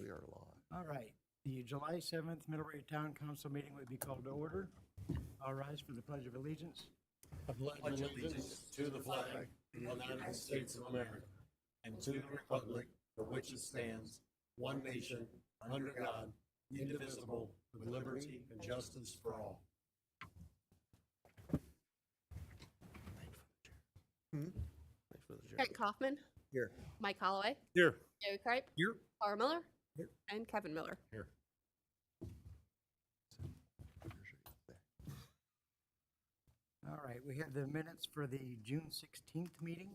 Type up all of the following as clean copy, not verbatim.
We are live. All right, the July 7th Middlebury Town Council meeting would be called to order. All rise for the Pledge of Allegiance. I pledge allegiance to the flag of the United States of America and to the republic for which it stands, one nation, under God, indivisible, with liberty and justice for all. Kent Kaufman. Here. Mike Holloway. Here. Gary Kripe. Here. Laura Miller. Here. And Kevin Miller. Here. All right, we have the minutes for the June 16th meeting.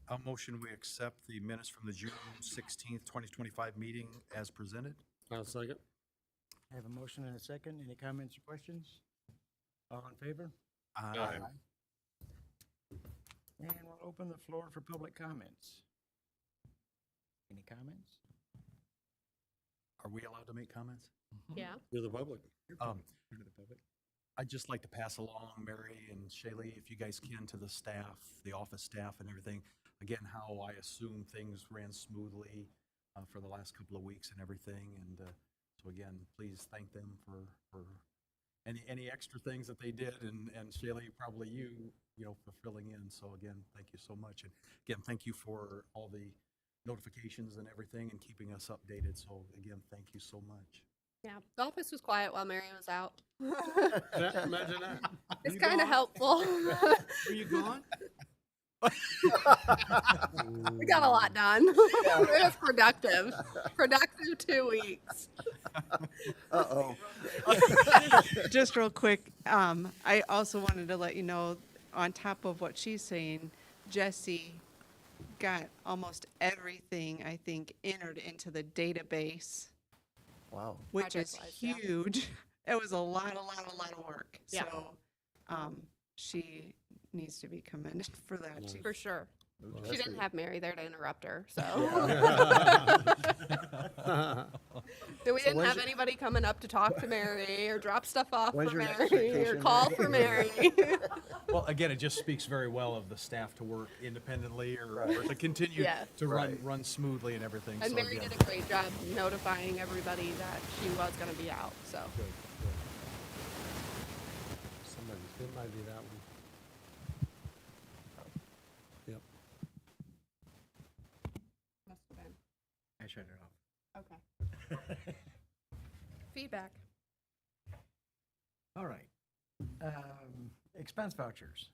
I'll motion we accept the minutes from the June 16th, 2025 meeting as presented. I'll second. I have a motion and a second. Any comments or questions? All in favor? Aye. And we'll open the floor for public comments. Any comments? Are we allowed to make comments? Yeah. To the public. To the public. I'd just like to pass along, Mary and Shaylee, if you guys can, to the staff, the office staff and everything, again, how I assume things ran smoothly for the last couple of weeks and everything. And so again, please thank them for any extra things that they did. And Shaylee, probably you know, for filling in. So again, thank you so much. And again, thank you for all the notifications and everything and keeping us updated. So again, thank you so much. Yeah. The office was quiet while Mary was out. Imagine that. It's kind of helpful. Were you gone? We got a lot done. It was productive. Productive 2 weeks. Uh-oh. Just real quick, I also wanted to let you know, on top of what she's saying, Jesse got almost everything, I think, entered into the database, Wow. which is Project-wise, yeah. huge. It was a lot of work. Yeah. So, she needs to be commended for that too. For sure. She Jesse. didn't have Mary there to interrupt her, so. We didn't when's have your- anybody coming up to talk to Mary or drop stuff off When's for your next Mary or vacation, call Mary? for Mary. Well, again, it just speaks very well of the staff to work independently or to continue Yes. to Right. run smoothly and everything. And So Mary again, did a great job notifying everybody that she was going to be out, so. It might be that one. Yep. Must have been. I shut it off. Okay. Feedback. All right. Expense vouchers.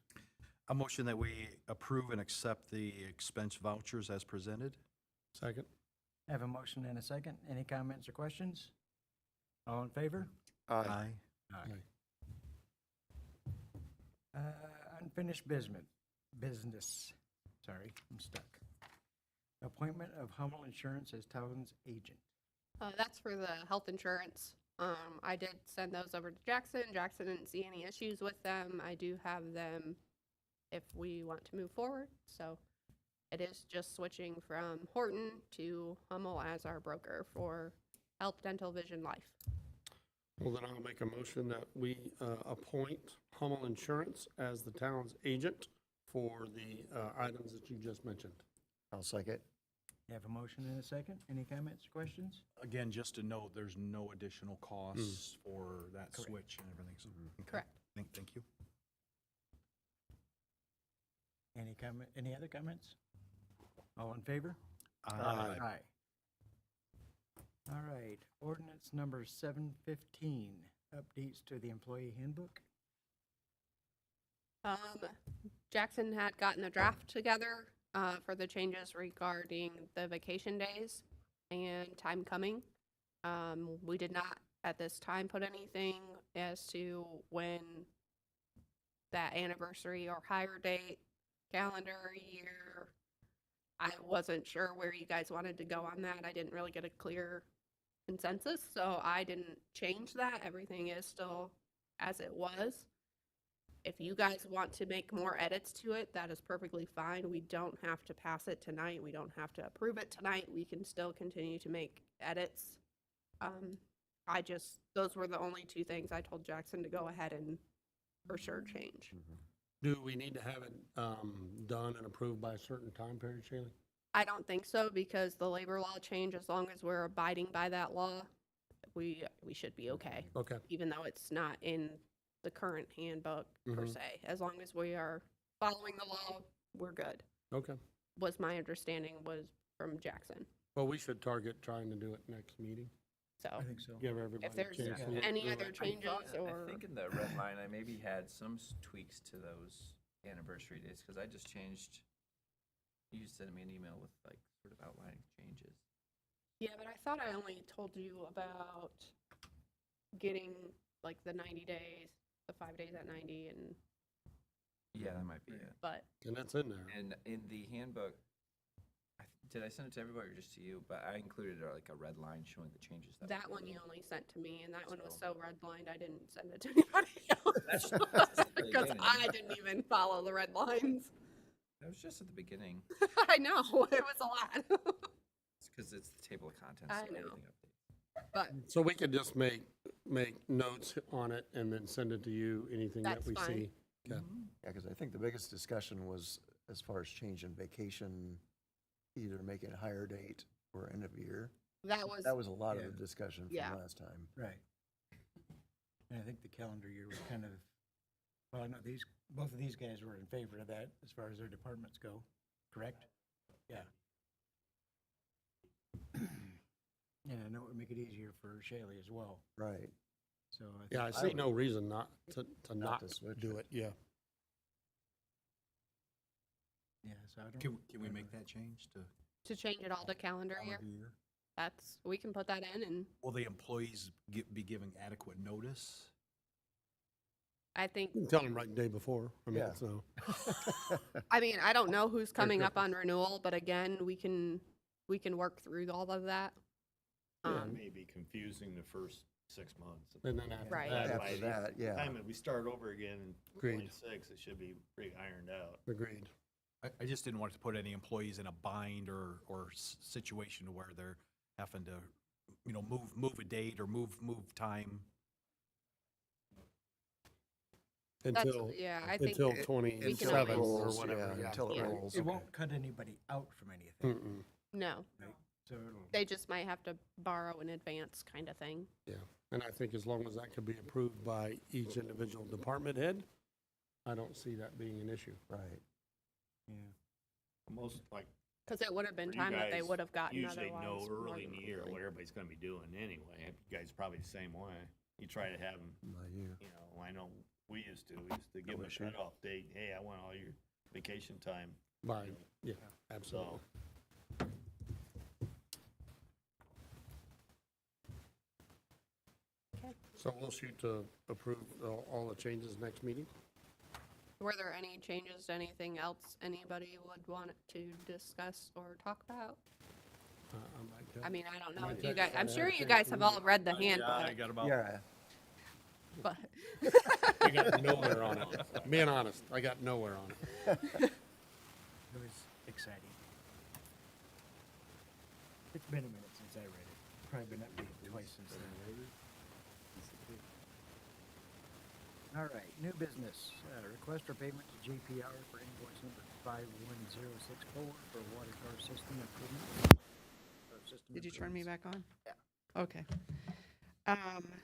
A motion that we approve and accept the expense vouchers as presented. Second. I have a motion and a second. Any comments or questions? All in favor? Aye. Unfinished business. Sorry, I'm stuck. Appointment of Hummel Insurance as town's agent. That's for the health insurance. I did send those over to Jackson. Jackson didn't see any issues with them. I do have them if we want to move forward. So it is just switching from Horton to Hummel as our broker for health, dental, vision, life. Well, then I'll make a motion that we appoint Hummel Insurance as the town's agent for the items that you just mentioned. I'll second. You have a motion and a second. Any comments, questions? Again, just to note, there's no additional costs for that switch and everything. So, okay. Correct. Thank you. Any other comments? All in favor? Aye. All right, ordinance number 715, updates to the employee handbook. Jackson had gotten a draft together for the changes regarding the vacation days and time coming. We did not at this time put anything as to when that anniversary or hire date, calendar year. I wasn't sure where you guys wanted to go on that. I didn't really get a clear consensus, so I didn't change that. Everything is still as it was. If you guys want to make more edits to it, that is perfectly fine. We don't have to pass it tonight. We don't have to approve it tonight. We can still continue to make edits. Those were the only two things I told Jackson to go ahead and for sure change. Do we need to have it done and approved by a certain time period, Shaylee? I don't think so, because the labor law changed, as long as we're abiding by that law, we should be okay, Okay. even though it's not in the current handbook per Mhm. se. As long as we are following the law, we're good, Okay. was my understanding was from Jackson. Well, we should target trying to do it next meeting. I So think so. Give everybody a there's chance to look any through other it. changes I or, think in the red line, I maybe had some tweaks to those anniversary dates, because I just changed, you sent me an email with like sort of outlining changes. yeah, but I thought I only told you about getting like the 90 days, the 5 days at 90 and, Yeah, that might be it. but And that's in there. And in the handbook, did I send it to everybody or just to you? But I included like a red line showing the changes. that were one made. you only sent to me, and that one was So- so redlined, I didn't send it to anybody else. the Because beginning. I didn't even follow the red lines. That was just at the beginning. I know, it was a lot. It's because it's the table of contents. I so know. everything updates. But So we could just make notes on it and then send it to you, anything that That's we fine. see. Okay. Yeah, because I think the biggest discussion was as far as changing vacation, either making a higher date or end of year. that was, That was a lot of Yeah. the discussion Yeah. from last time. Right. And I think the calendar year was kind of, well, no, both of these guys were in favor of that as far as their departments go, correct? Yeah. And I know it would make it easier for Shaylee as well, Right. so. Yeah, I think- see no reason not to not to switch do it, yeah. Yeah, so I don't. Can we make that change to to change it all to calendar year. calendar year? That's, we can put that in, and Will the employees be given adequate notice? I think, You can tell them right the day before, I mean, Yeah. so. I mean, I don't know who's coming up on renewal, but again, we can work through all of that. Yeah. It may be confusing the first 6 months. And then after Right. that, After that, yeah. Time that we start over again in Agreed. 26, it should be pretty ironed out. agreed. I just didn't want to put any employees in a bind or situation where they're having to, move a date or move time. That's, Until, yeah, I think, until we 27 can or always- whatever. yeah, until it Yeah. rolls. It won't cut anybody out from anything, Mm-mm. no, so it'll. they just might have to borrow in advance kind of thing. Yeah, and I think as long as that could be approved by each individual department head, I don't see that being an issue. Right. Yeah. Most, like, Because it would have been for you time that they guys, would have gotten usually otherwise. know more early in than the year likely. what everybody's gonna be doing anyway. You guys probably the same way. You try to have them, By you. I know we used to give them a issue. cutoff date. Hey, I want all your vacation time. By, yeah, absolutely. So, So we'll shoot to approve all the changes next meeting? Were there any changes to anything else anybody would want to discuss or talk about? I mean, I don't know. might You take guys, a I'm shot sure at you it. guys have all read the handbook, got about Yeah. but I got nowhere on it. Being honest, I got nowhere on it. It was exciting. It's been a minute since I read it. Probably been updated twice since then. All right, new business. Request for payment to JPR for invoice number 51064 for water tower system improvement. Did you turn me back on? Yeah. Okay.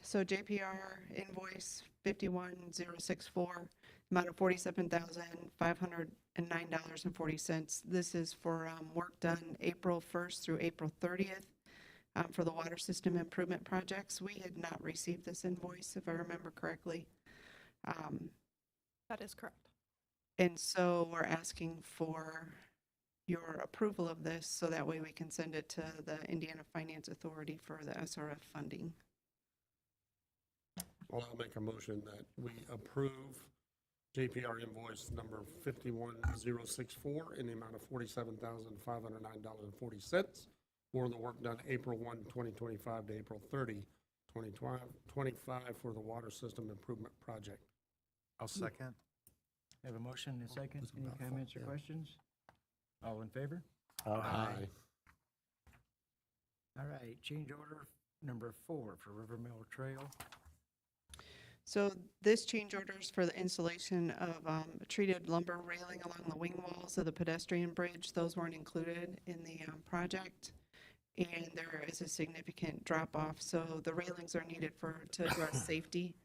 So JPR invoice 51064, amount of $47,509.40. This is for work done April 1st through April 30th for the water system improvement projects. We had not received this invoice, if I remember correctly. that is correct. And so we're asking for your approval of this so that way we can send it to the Indiana Finance Authority for the SRF funding. Well, I'll make a motion that we approve JPR invoice number 51064 in the amount of $47,509.40 for the work done April 1, 2025 to April 30, 2025 for the water system improvement project. I'll second. Have a motion and a second. was Any about comments or yeah. questions? All in favor? Aye. All right, change order number 4 for River Mill Trail. So this change order is for the installation of treated lumber railing along the wing walls of the pedestrian bridge. Those weren't included in the project. And there is a significant drop off. So the railings are needed to address safety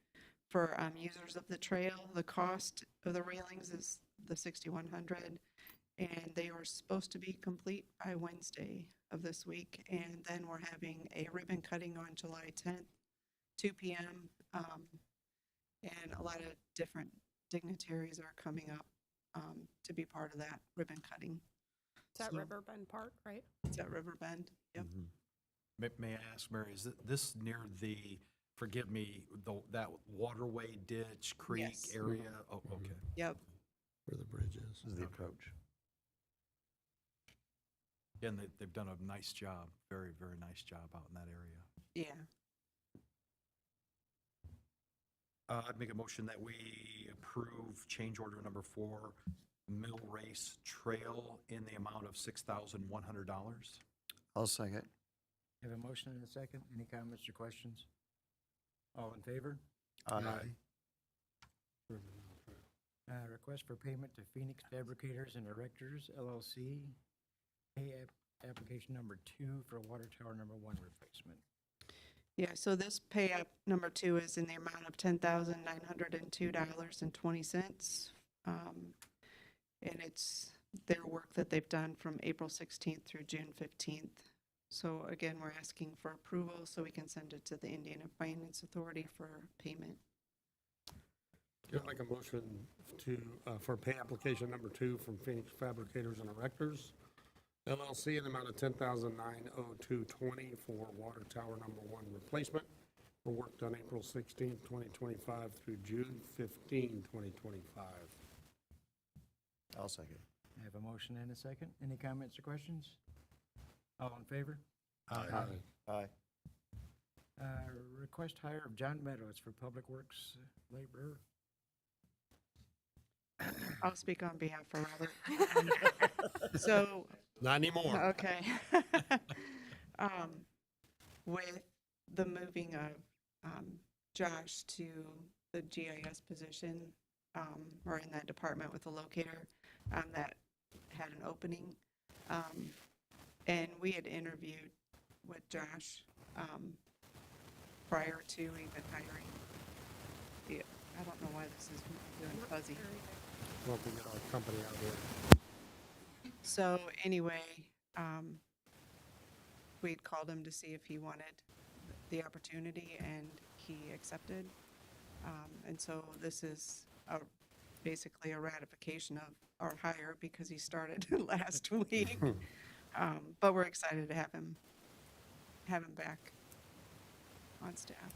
for users of the trail. The cost of the railings is the $6,100. And they are supposed to be complete by Wednesday of this week. And then we're having a ribbon cutting on July 10th, 2 p.m. And a lot of different dignitaries are coming up to be part of that ribbon cutting. It's at So- Riverbend Park, right? It's at Riverbend. Yep. May I ask, Mary, is this near the, forgive me, that waterway ditch creek Yes. area? Oh, okay. Yep. Where the bridge is. This is the approach. Again, they've done a nice job, very, very nice job out in that area. Yeah. I'd make a motion that we approve change order number 4, Mill Race Trail in the amount of $6,100. I'll second. Have a motion and a second. Any comments or questions? All in favor? Request for payment to Phoenix Fabricators and Erectors LLC. Pay application number 2 for water tower number 1 replacement. Yeah, so this pay app number 2 is in the amount of $10,902.20. And it's their work that they've done from April 16th through June 15th. So again, we're asking for approval so we can send it to the Indiana Finance Authority for payment. I'd like a motion to, for pay application number 2 from Phoenix Fabricators and Erectors LLC in the amount of $10,902.20 for water tower number 1 replacement for work done April 16th, 2025 through June 15, 2025. I'll second. I have a motion and a second. Any comments or questions? All in favor? Aye. Request hire of John Meadows for Public Works laborer. I'll speak on behalf of Robert. So Not anymore. okay. With the moving of Josh to the GIS position, or in that department with the locator, that had an opening. And we had interviewed with Josh prior to even hiring. Yeah, I don't know why this is doing fuzzy. Well, we get our company out here. So anyway, we'd called him to see if he wanted the opportunity, and he accepted. And so this is basically a ratification of our hire because he started last week. But we're excited to have him back on staff.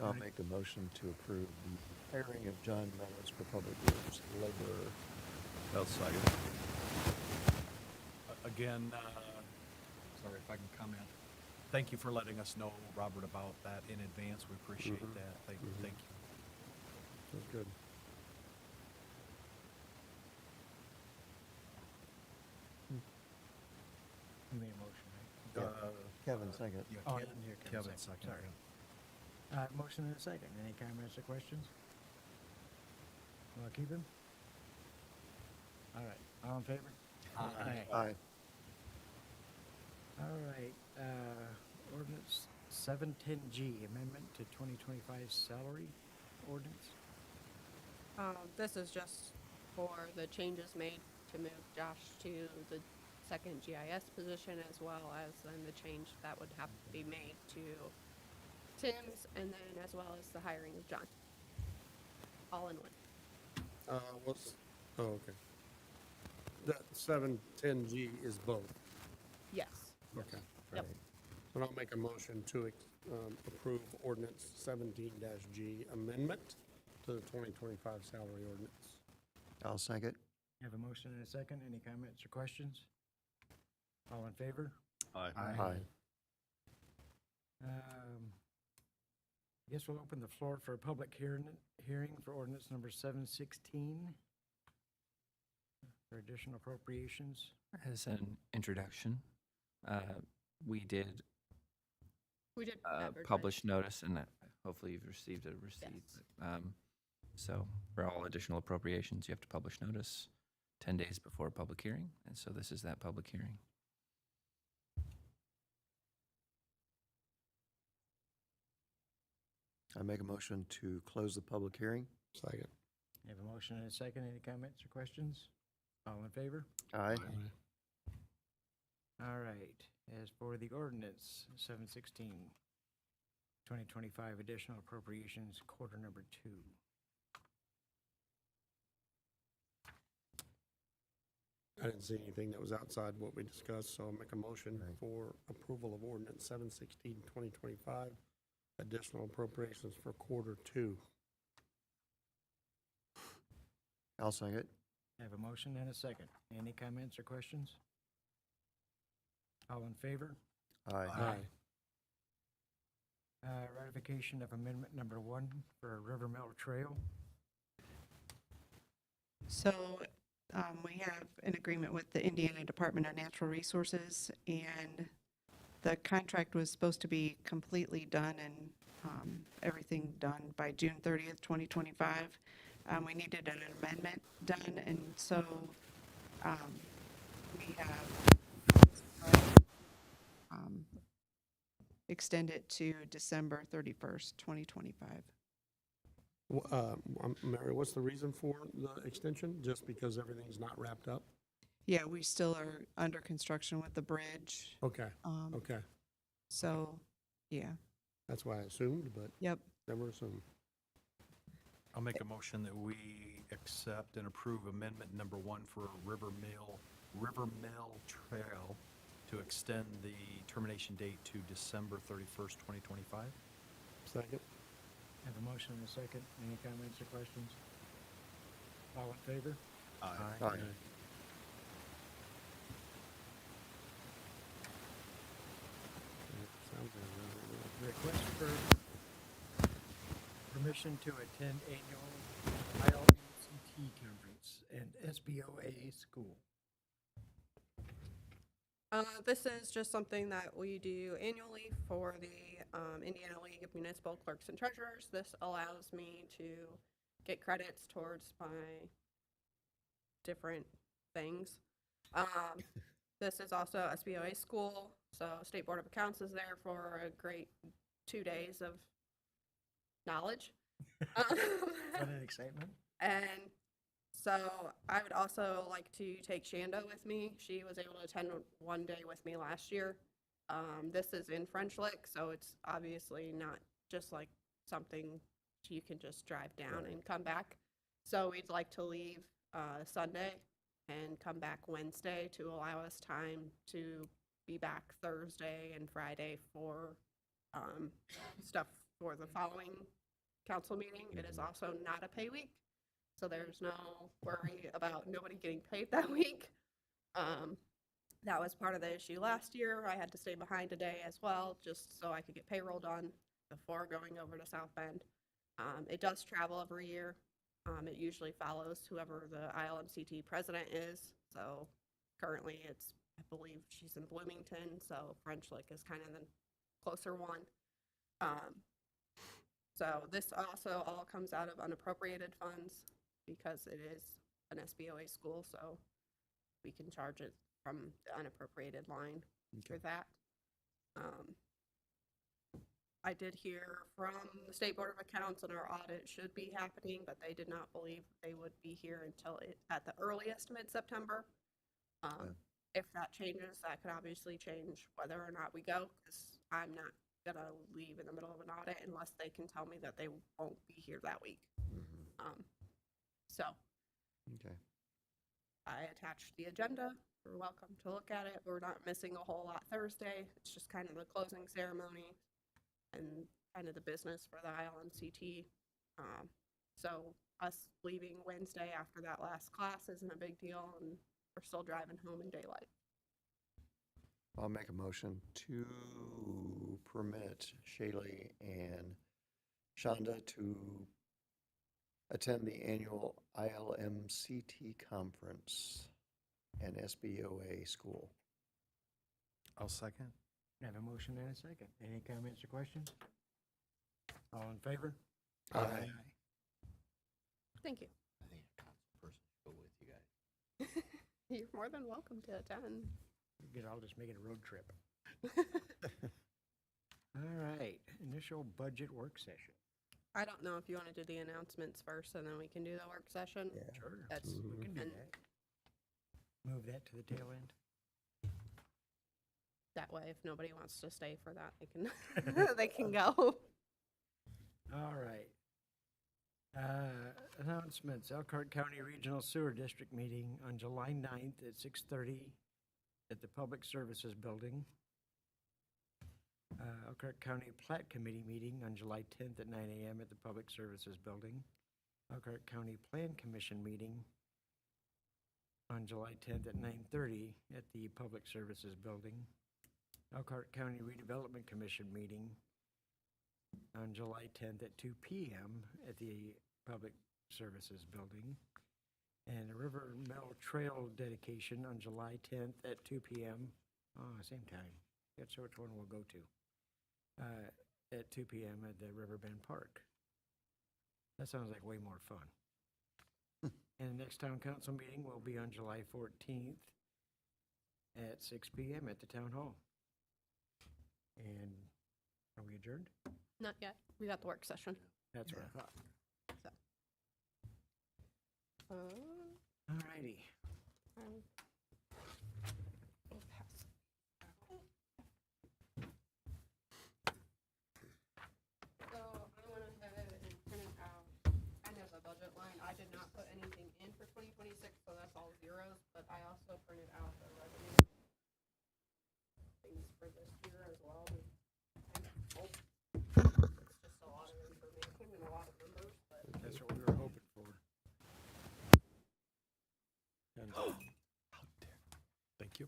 I'll make a motion to approve the hiring of John Meadows for Public Works laborer. I'll second. Again, sorry if I can comment. Thank you for letting us know, Robert, about that in advance. We appreciate that. Thank you. That's good. You made a motion, right? Kevin, second. Yeah, Oh, Kevin- I didn't hear Kevin Kevin second, second. sorry. Motion and a second. Any comments or questions? Want to keep him? All right, all in favor? Aye. Aye. All right, ordinance 710G, amendment to 2025 salary ordinance. This is just for the changes made to move Josh to the second GIS position, as well as then the change that would have to be made to Tim's, and then as well as the hiring of John. All in one. Okay. That 710G is both. Yes. Okay. Yep. And I'll make a motion to approve ordinance 17-G amendment to the 2025 salary ordinance. I'll second. Have a motion and a second. Any comments or questions? All in favor? Aye. Aye. I guess we'll open the floor for a public hearing for ordinance number 716 for additional appropriations. As an introduction, we did We did publish notice, and hopefully you've received a receipt. So for all additional appropriations, you have to publish notice 10 days before a public hearing. And so this is that public hearing. I make a motion to close the public hearing. Second. You have a motion and a second. Any comments or questions? All in favor? Aye. All right. As for the ordinance, 716, 2025 additional appropriations, quarter number 2. I didn't see anything that was outside what we discussed, so I'll make a motion Right. for approval of ordinance 716, 2025, additional appropriations for quarter 2. I'll second it. I have a motion and a second. Any comments or questions? All in favor? Aye. Ratification of amendment number 1 for River Mill Trail. So we have an agreement with the Indiana Department of Natural Resources, and the contract was supposed to be completely done and everything done by June 30th, 2025. We needed an amendment done, and so we have extended to December 31st, 2025. Mary, what's the reason for the extension? Just because everything's not wrapped up? Yeah, we still are under construction with the bridge. Okay, okay. So, yeah, That's why I assumed, but yep. never assumed. I'll make a motion that we accept and approve amendment number 1 for River Mill Trail to extend the termination date to December 31st, 2025. Second? Have a motion and a second. Any comments or questions? All in favor? Aye. Request for permission to attend annual ILMCT conference and SBOA school. This is just something that we do annually for the Indiana League of Municipal Clerks and Treasurers. This allows me to get credits towards my different things. This is also SBOA school, so State Board of Accounts is there for a great 2 days of knowledge. What an excitement. And so I would also like to take Shanda with me. She was able to attend 1 day with me last year. This is in French Lick, so it's obviously not just like something you can just drive down and come back. So we'd like to leave Sunday and come back Wednesday to allow us time to be back Thursday and Friday for stuff for the following council meeting. It is also not a pay week, so there's no worry about nobody getting paid that week. That was part of the issue last year. I had to stay behind a day as well, just so I could get payroll done before going over to South Bend. It does travel every year. It usually follows whoever the ILMCT president is. So currently it's, I believe she's in Bloomington, so French Lick is kind of the closer one. So this also all comes out of unappropriated funds because it is an SBOA school, so we can charge it from the unappropriated line for that. I did hear from the State Board of Accounts and our audit should be happening, but they did not believe they would be here until at the earliest mid-September. If that changes, that could obviously change whether or not we go, because I'm not gonna leave in the middle of an audit unless they can tell me that they won't be here that week. So Okay. I attached the agenda. You're welcome to look at it. We're not missing a whole lot Thursday. It's just kind of the closing ceremony and kind of the business for the ILMCT. So us leaving Wednesday after that last class isn't a big deal, and we're still driving home in daylight. I'll make a motion to permit Shaylee and Shanda to attend the annual ILMCT conference and SBOA school. I'll second. I have a motion and a second. Any comments or questions? All in favor? Aye. Thank you. I think a council person should go with you guys. You're more than welcome to attend. I'll just make it a road trip. All right, initial budget work session. I don't know if you want to do the announcements first and then we can do the work session. Yeah. Sure. That's- We can do and- that. Move that to the tail end. That way, if nobody wants to stay for that, they can, they can go. All right. Announcements, Elkhart County Regional Sewer District meeting on July 9th at 6:30 at the Public Services Building. Elkhart County Plat Committee meeting on July 10th at 9 a.m. at the Public Services Building. Elkhart County Plan Commission meeting on July 10th at 9:30 at the Public Services Building. Elkhart County Redevelopment Commission meeting on July 10th at 2 p.m. at the Public Services Building. And a River Mill Trail dedication on July 10th at 2 p.m. Same time. That's which one we'll go to. At 2 p.m. at the Riverbend Park. That sounds like way more fun. And the next town council meeting will be on July 14th at 6 p.m. at the town hall. And are we adjourned? Not yet. We got the work session. That's what I thought. All righty. We'll pass. So I went ahead and printed out kind of a budget line. I did not put anything in for 2026, so that's all zeros, but I also printed out the revenue things for this year as well. It's just a lot of information and a lot of numbers, but That's what we were hoping for. And Thank you.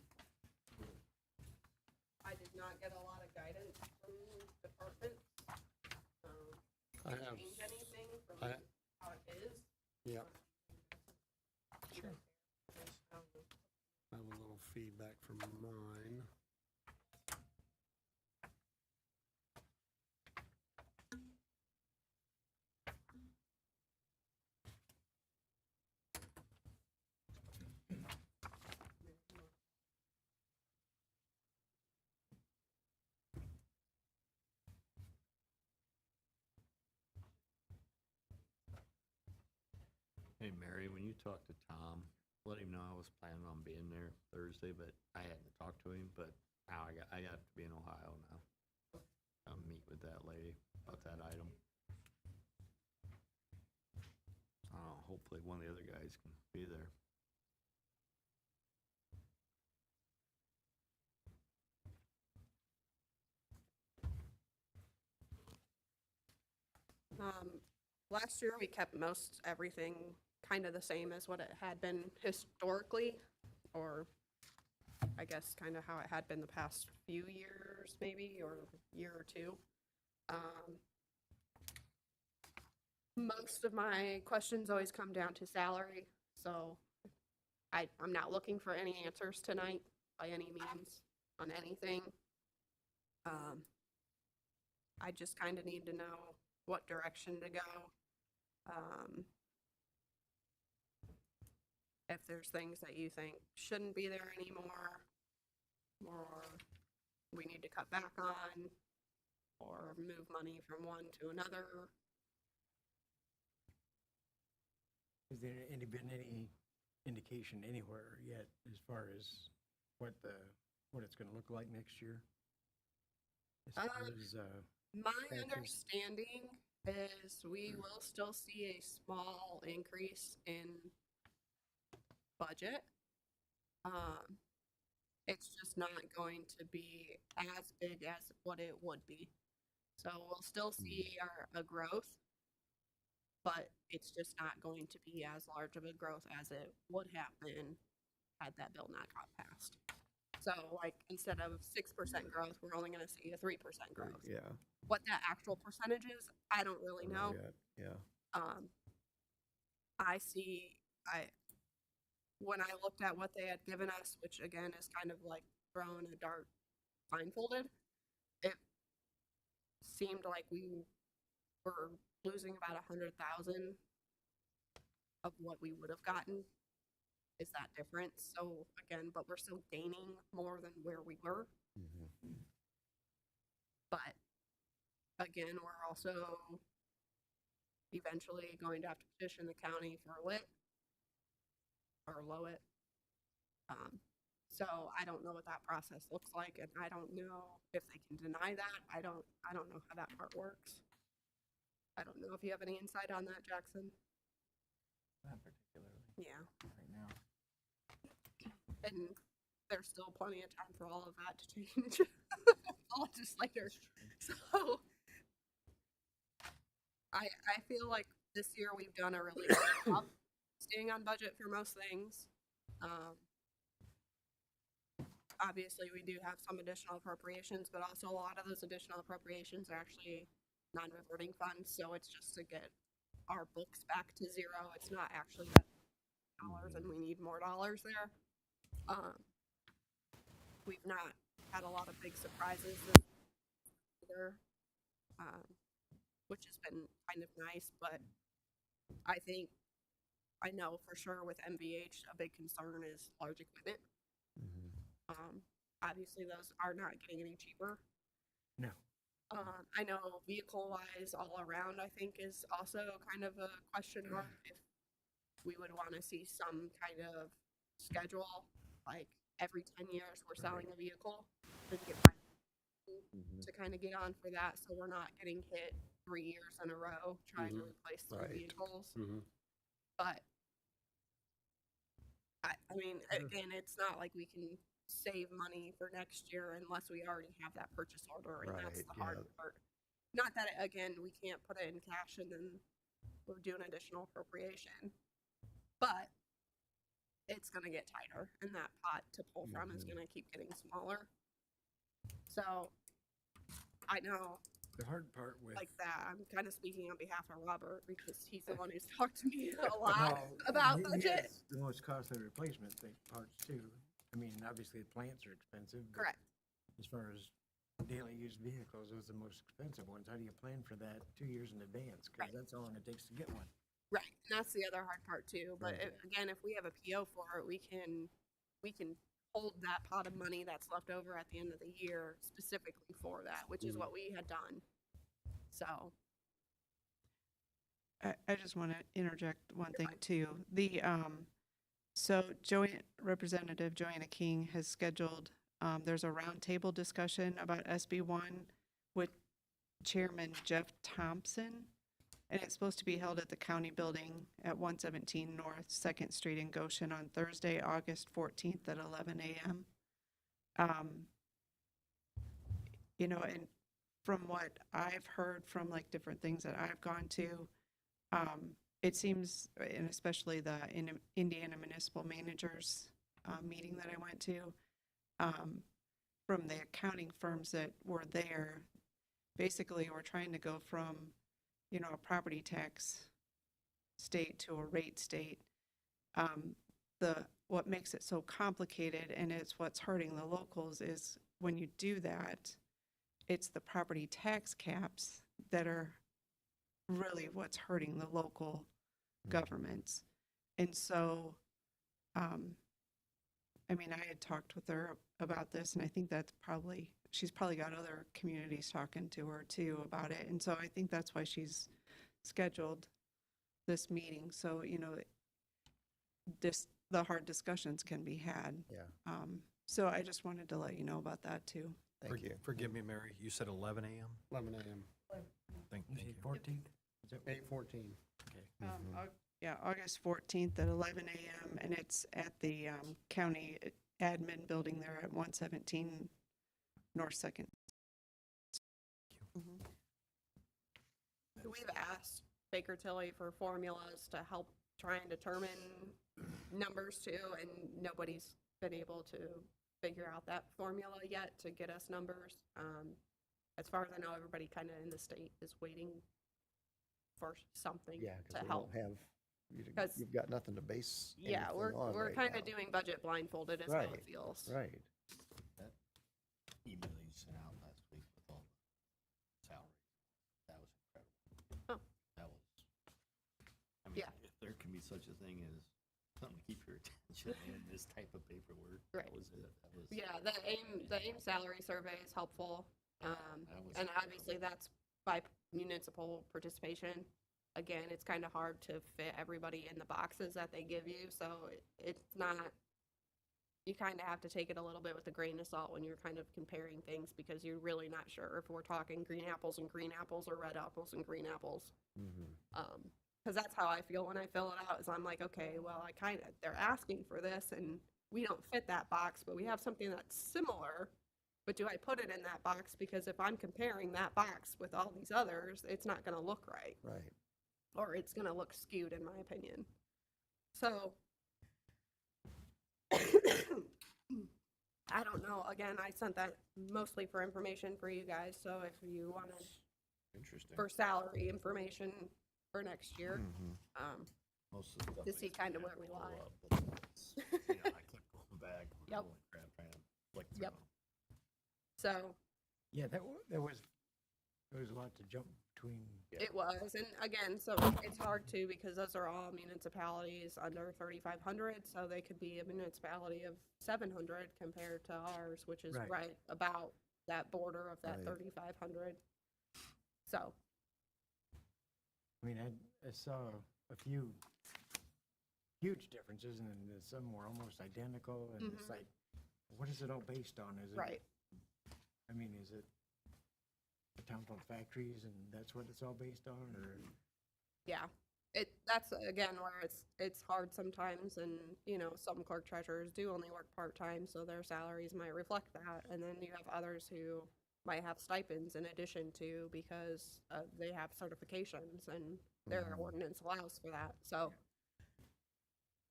I did not get a lot of guidance from departments. I have, Change anything from I- how it is. yeah, Sure. I have a little feedback from mine. Hey, Mary, when you talk to Tom, let him know I was planning on being there Thursday, but I hadn't talked to him, but now I got to be in Ohio now. I'll meet with that lady about that item. Hopefully one of the other guys can be there. Last year, we kept most everything kind of the same as what it had been historically, or I guess kind of how it had been the past few years, maybe, or year or two. Most of my questions always come down to salary, so I'm not looking for any answers tonight by any means on anything. I just kind of need to know what direction to go. If there's things that you think shouldn't be there anymore, or we need to cut back on, or move money from one to another. Has there been any indication anywhere yet as far as what it's gonna look like next year? As far as, My Thank you. understanding is we will still see a small increase in budget. It's just not going to be as big as what it would be. So we'll still see a growth, but it's just not going to be as large of a growth as it would have been had that bill not got passed. So like instead of 6% growth, we're only gonna see a 3% growth. Yeah. What that actual percentage is, I don't really know. Yeah. When I looked at what they had given us, which again is kind of like thrown a dart blindfolded, it seemed like we we're losing about 100,000 of what we would have gotten. Is that difference? So again, but we're still gaining more than where we were. But again, we're also eventually going to have to petition the county for lit or low it. So I don't know what that process looks like, and I don't know if they can deny that. I don't know how that part works. I don't know if you have any insight on that, Jackson. Not particularly Yeah, right now. and there's still plenty of time for all of that to change. Legislator. So I feel like this year we've done a really good job staying on budget for most things. Obviously, we do have some additional appropriations, but also a lot of those additional appropriations are actually non-reverting funds. So it's just to get our books back to zero. It's not actually that dollars, and we need more dollars there. We've not had a lot of big surprises this year, which has been kind of nice. But I know for sure with MVH, a big concern is large equipment. Obviously, those are not getting any cheaper. No. I know vehicle-wise, all around, I think is also kind of a question mark. If we would want to see some kind of schedule, like every 10 years we're selling a vehicle, to get to kind of get on for that, so we're not getting hit 3 years in a row trying to replace three Right. vehicles. Mhm. But I mean, again, it's not like we can save money for next year unless we already have that purchase order, and that's Right, the hard yeah. part. Not that, again, we can't put it in cash and then we'll do an additional appropriation, but it's gonna get tighter, and that pot to pull from is gonna keep getting smaller. So, I know, The hard part with. like that, I'm kind of speaking on behalf of Robert, because he's the one who's talked to me a lot Well, about he budget. has The most costly replacement thing, parts too. I mean, obviously the plants are expensive. but Correct. As far as daily use vehicles, those are the most expensive ones. How do you plan for that 2 years in advance? Cause Right. that's how long it takes to get one. Right, and that's the other hard part too, but again, if we have a PO for it, we can hold that pot of money that's left over at the end of the year specifically for that, which is what we had done. So, I just want to interject one thing too. So Representative Joanna King has scheduled, there's a roundtable discussion about SB1 with Chairman Jeff Thompson. And it's supposed to be held at the county building at 117 North 2nd Street in Goshen on Thursday, August 14th at 11 a.m. And from what I've heard from like different things that I've gone to, it seems, and especially the Indiana Municipal Managers meeting that I went to, from the accounting firms that were there, basically we're trying to go from, a property tax state to a rate state. What makes it so complicated, and it's what's hurting the locals, is when you do that, it's the property tax caps that are really what's hurting the local governments. And so, I had talked with her about this, and I think she's probably got other communities talking to her too about it. And so I think that's why she's scheduled this meeting. So, the hard discussions can be had. Yeah, So I just wanted to let you know about that too. thank you. Forgive me, Mary, you said 11 a.m.? 11 a.m. Thank You say you. 14th? Is that 8:14. okay? August 14th at 11 a.m. and it's at the county admin building there at 117 North 2nd. we've asked Baker Tilly for formulas to help try and determine numbers too, and nobody's been able to figure out that formula yet to get us numbers. As far as I know, everybody kind of in the state is waiting for something Yeah, to because we help. don't have, 'Cause- you've got nothing to base Yeah, anything we're on right kind of now. doing budget blindfolded is how it Right, feels. Right. Email you sent out last week with all the salaries. That was incredible. such a thing as something to keep your attention in this type of paperwork. Right. That was it. That was. Yeah, the AIM salary survey is helpful. that was- And obviously that's by municipal participation. Again, it's kind of hard to fit everybody in the boxes that they give you, so it's not, you kind of have to take it a little bit with a grain of salt when you're kind of comparing things because you're really not sure if we're talking green apples and green apples or red apples and green apples. Because that's how I feel when I fill it out is I'm like, okay, well, they're asking for this and we don't fit that box, but we have something that's similar. But do I put it in that box? Because if I'm comparing that box with all these others, it's not going to look right. Right. Or it's going to look skewed, in my opinion. So, I don't know. Again, I sent that mostly for information for you guys. So if you wanted Interesting. for salary information for next year, Most of the stuff to I see used kinda have where we pull lie. up, but it's, you know, I kept going back. Yep. Holy crap, trying to flick through Yep. them. so Yeah, there was a lot to jump between. it was. And again, so it's hard too because those are all municipalities under 3,500. So they could be a municipality of 700 compared to ours, which is Right. right about that border of that Right. 3,500. So, I mean, I saw a few huge differences, and then some were almost identical, and it's like, what is it all based on? Is it, right. I mean, is it the town-owned factories, and that's what it's all based on, or? Yeah. That's again where it's hard sometimes, and some clerk treasurers do only work part-time, so their salaries might reflect that. And then you have others who might have stipends in addition to because they have certifications and their ordinance allows for that. So,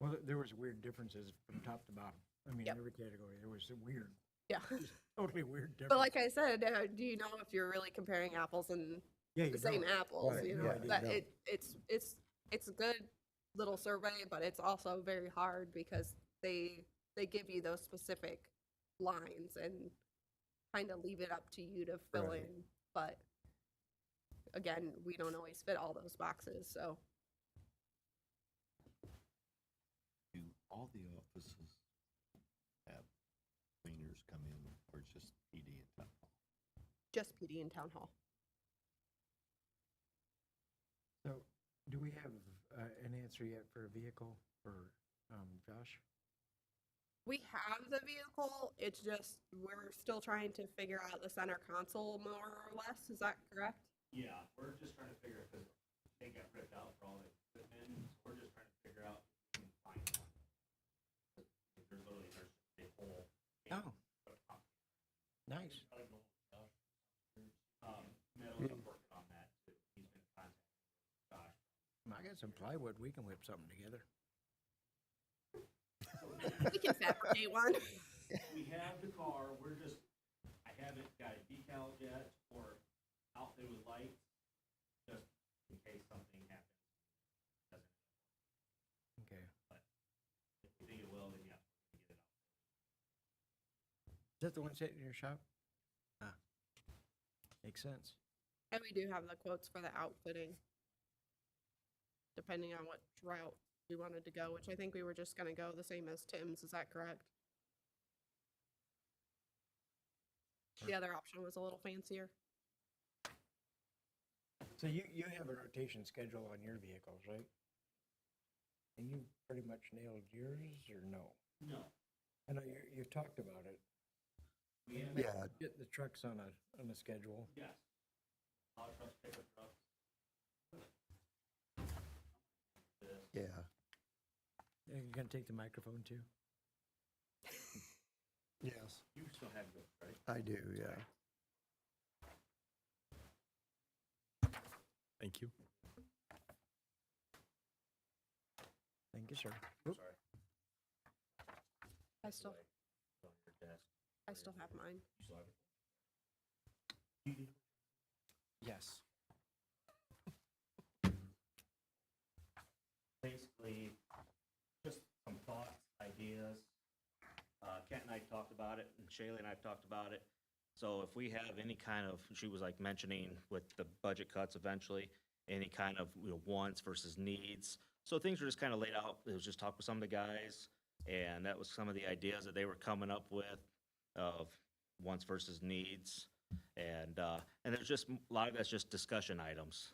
Well, there was weird differences from top to bottom. I mean, Yep. every category, there was a weird, yeah. totally weird difference. But like I said, do you know if you're really comparing apples and Yeah, the you same don't. apples? Right, You know yeah, that no. it's a good little survey, but it's also very hard because they give you those specific lines and kind of leave it up to you to fill Right. in. But again, we don't always fit all those boxes, so Do all the offices have cleaners come in or just PD and town hall? just PD and town hall. So, do we have an answer yet for a vehicle for Josh? We have the vehicle. It's just we're still trying to figure out the center console more or less. Is that correct? Yeah, we're just trying to figure it, because they got ripped out for all the equipment, so we're just trying to figure out if we can find one. There's a hole. Oh, nice. Metal's been working on that too. He's been contacting Josh. I got some plywood. We can whip something together. We can fabricate one. We have the car, I haven't got it decaled yet or outfitted with lights, just in case something happens. Okay. If we think it will, then yeah, we can get it out. Is that the one sitting in your shop? Ah, makes sense. And we do have the quotes for the outfitting, depending on what route we wanted to go, which I think we were just gonna go the same as Tim's. Is that correct? The other option was a little fancier. So you have a rotation schedule on your vehicles, right? And you pretty much nailed yours, or no? No, I know you talked about it. we have, Yeah, Getting the trucks on a schedule. yes. Plow trucks, pickup trucks. yeah. Yeah, you gonna take the microphone too? Yes. You still have yours, right? I do, yeah. Thank you. Thank you, sir. I still On your desk. have mine. You still have it? Yes. Basically, just some thoughts, ideas. Kent and I talked about it, and Shaylee and I talked about it. So if we have any kind of, she was like mentioning with the budget cuts eventually, any kind of, wants versus needs. So things were just kind of laid out. It was just talk with some of the guys, and that was some of the ideas that they were coming up with of wants versus needs. And there's just, a lot of that's just discussion items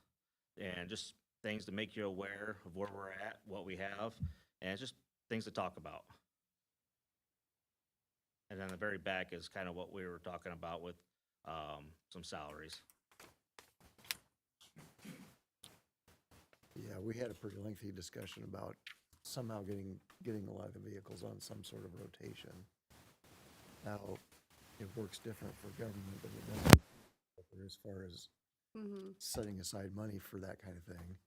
and just things to make you aware of where we're at, what we have, and it's just things to talk about. And then the very back is kind of what we were talking about with some salaries. Yeah, we had a pretty lengthy discussion about somehow getting a lot of the vehicles on some sort of rotation. Now, it works different for government than it does as far as setting aside money for that kind of thing.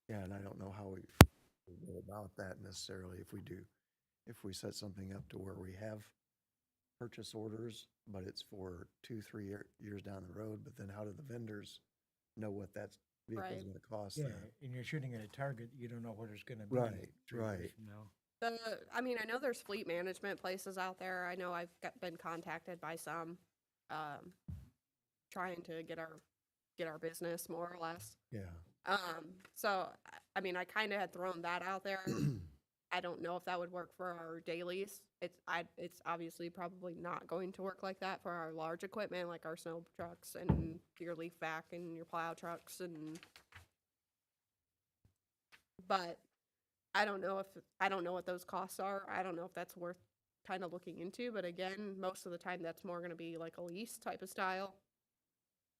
Yeah, and I don't know how we go about that necessarily if we set something up to where we have purchase orders, but it's for 2-3 years down the road, but then how do the vendors know what that vehicle's Right. gonna cost Yeah, them? and you're shooting at a target, you don't know what it's gonna be. Right, 3 years right. from now. I mean, I know there's fleet management places out there. I know been contacted by some, trying to get our business more or less. Yeah. So, I mean, I kind of had thrown that out there. I don't know if that would work for our dailies. It's obviously probably not going to work like that for our large equipment, like our snow trucks and your leaf vac and your plow trucks but I don't know what those costs are. I don't know if that's worth kind of looking into, but again, most of the time that's more going to be like a lease type of style,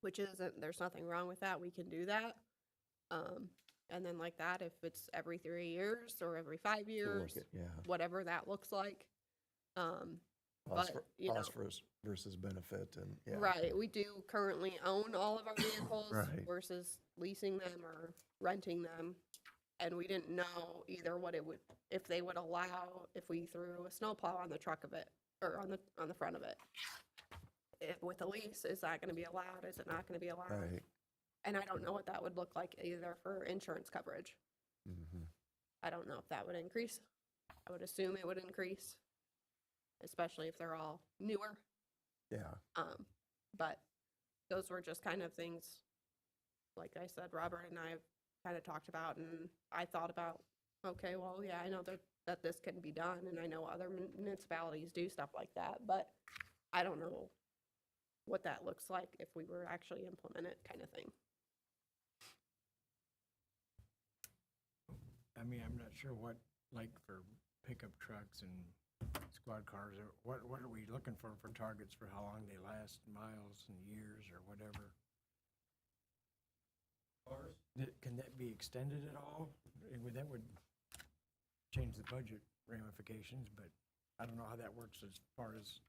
which there's nothing wrong with that. We can do that. And then like that, if it's every 3 years or every 5 years, Yeah. whatever that looks like. Cost But, you know, cost versus benefit and, yeah. right, we do currently own all of our vehicles Right. versus leasing them or renting them. And we didn't know either if they would allow, if we threw a snowplow on the truck of it, or on the front of it. With a lease, is that gonna be allowed? Is it not gonna be allowed? Right. And I don't know what that would look like either for insurance coverage. Mhm. I don't know if that would increase. I would assume it would increase, especially if they're all newer. Yeah. But those were just kind of things, like I said, Robert and I have kind of talked about, and I thought about, okay, well, yeah, I know that this can be done, and I know other municipalities do stuff like that, but I don't know what that looks like if we were actually implement it, kind of thing. I mean, I'm not sure what, like for pickup trucks and squad cars, or what are we looking for targets for how long they last, miles and years or whatever? Cars? Can that be extended at all? That would change the budget ramifications, but I don't know how that works as far as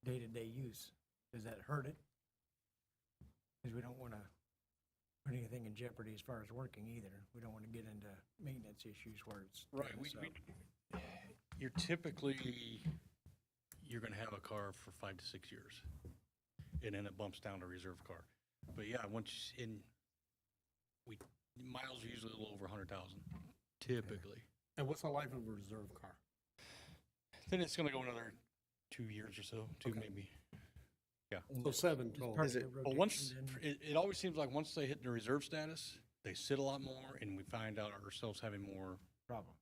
day-to-day use. Does that hurt it? Because we don't want to put anything in jeopardy as far as working either. We don't want to get into maintenance issues where it's. Right, you're typically, you're gonna have a car for 5 to 6 years, and then it bumps down to reserve car. But yeah, miles are usually a little over 100,000, typically. And what's the life of a reserve car? Then it's gonna go another 2 years or so, maybe. So 7 total. Part of the But once, rotation then? it always seems like once they hit the reserve status, they sit a lot more, and we find out ourselves having more Problem.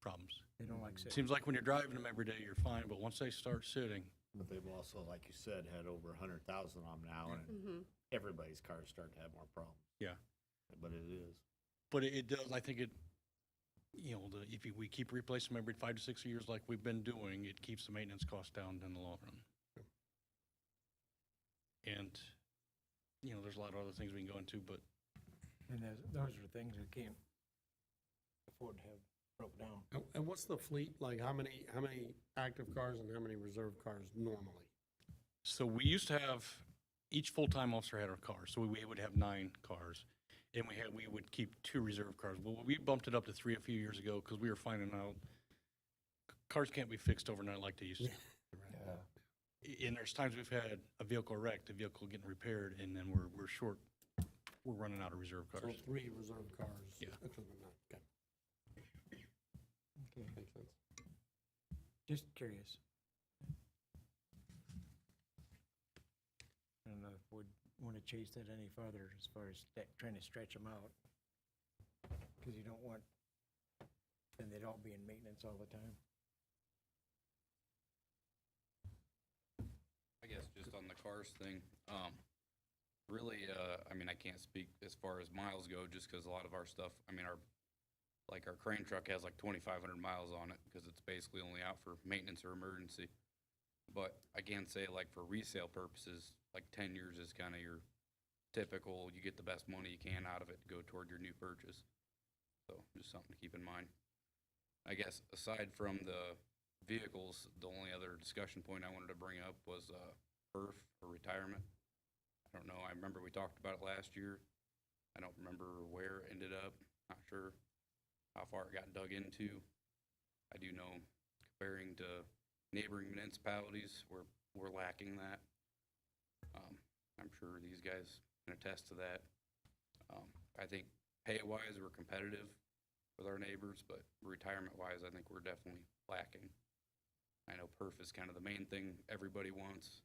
problems. They don't like sitting. Seems like when you're driving them every day, you're fine, but once they start sitting, But they've also, like you said, had over 100,000 on them now, and Mm-hmm. everybody's cars start to have more problems. Yeah. But it is. but it does, I think it, we keep replacing them every 5 to 6 years like we've been doing, it keeps the maintenance costs down in the long run. And, there's a lot of other things we can go into, but And those are things we can't afford to have broke down. And what's the fleet, like how many active cars and how many reserve cars normally? so we used to have, each full-time officer had a car, so we would have 9 cars. And we would keep 2 reserve cars. Well, we bumped it up to 3 a few years ago because we were finding out cars can't be fixed overnight like they used to. Yeah. And there's times we've had a vehicle wrecked, a vehicle getting repaired, and then we're short, we're running out of reserve So cars. 3 reserve cars. Yeah. Equivalent, okay. Okay, Makes sense. just curious. I don't know if want to chase that any further as far as trying to stretch them out. Because you don't want, then they'd all be in maintenance all the time. I guess just on the cars thing, really, I mean, I can't speak as far as miles go, just because a lot of our stuff, I mean, our crane truck has like 2,500 miles on it, because it's basically only out for maintenance or emergency. But I can say, like, for resale purposes, like 10 years is kind of your typical, you get the best money you can out of it to go toward your new purchase. So just something to keep in mind. I guess aside from the vehicles, the only other discussion point I wanted to bring up was PERF or retirement. I don't know, I remember we talked about it last year. I don't remember where it ended up, not sure how far it got dug into. I do know comparing to neighboring municipalities, we're lacking that. I'm sure these guys can attest to that. I think pay-wise, we're competitive with our neighbors, but retirement-wise, I think we're definitely lacking. I know PERF is kind of the main thing everybody wants.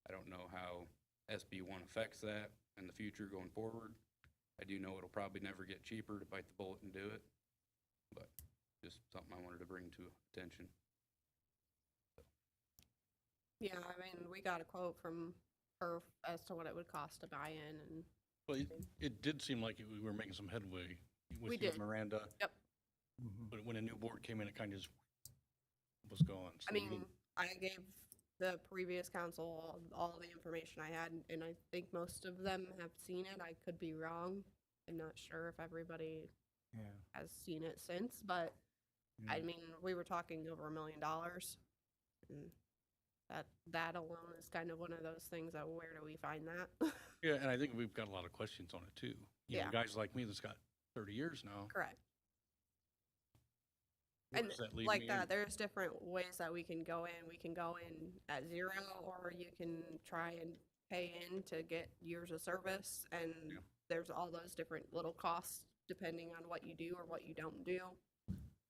I don't know how SB1 affects that in the future going forward. I do know it'll probably never get cheaper to bite the bullet and do it, but just something I wanted to bring to attention. Yeah, I mean, we got a quote from PERF as to what it would cost to buy in, and Well, it did seem like we were making some headway We with you, did. Miranda. Yep. But when a new board came in, it kind of just was gone. I So mean, I gave the previous council all the information I had, and I think most of them have seen it. I could be wrong. I'm not sure if everybody Yeah. has seen it since, but I mean, we were talking over $1 million. And that alone is kind of one of those things that where do we find that? Yeah, and I think we've got a lot of questions on it too. You know, Yeah. guys like me that's got 30 years now. Correct. Where And does that leave like me? that, there's different ways that we can go in. We can go in at 0, or you can try and pay in to get years of service. And Yeah. there's all those different little costs depending on what you do or what you don't do.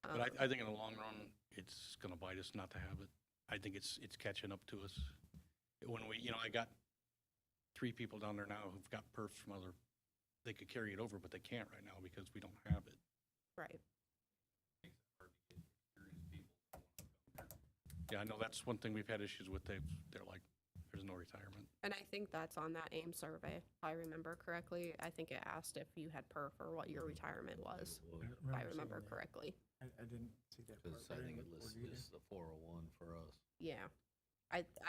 But I think in the long run, it's going to bite us not to have it. I think it's catching up to us. When we, I got 3 people down there now who've got perfs from they could carry it over, but they can't right now because we don't have it. Right. Yeah, I know that's one thing we've had issues with. They're like, there's no retirement. And I think that's on that AIM survey, if I remember correctly. I think it asked if you had perf or what your retirement was, if I remember correctly. I didn't see that part. Because I there in think the it lists report either. this the 401 for us. Yeah.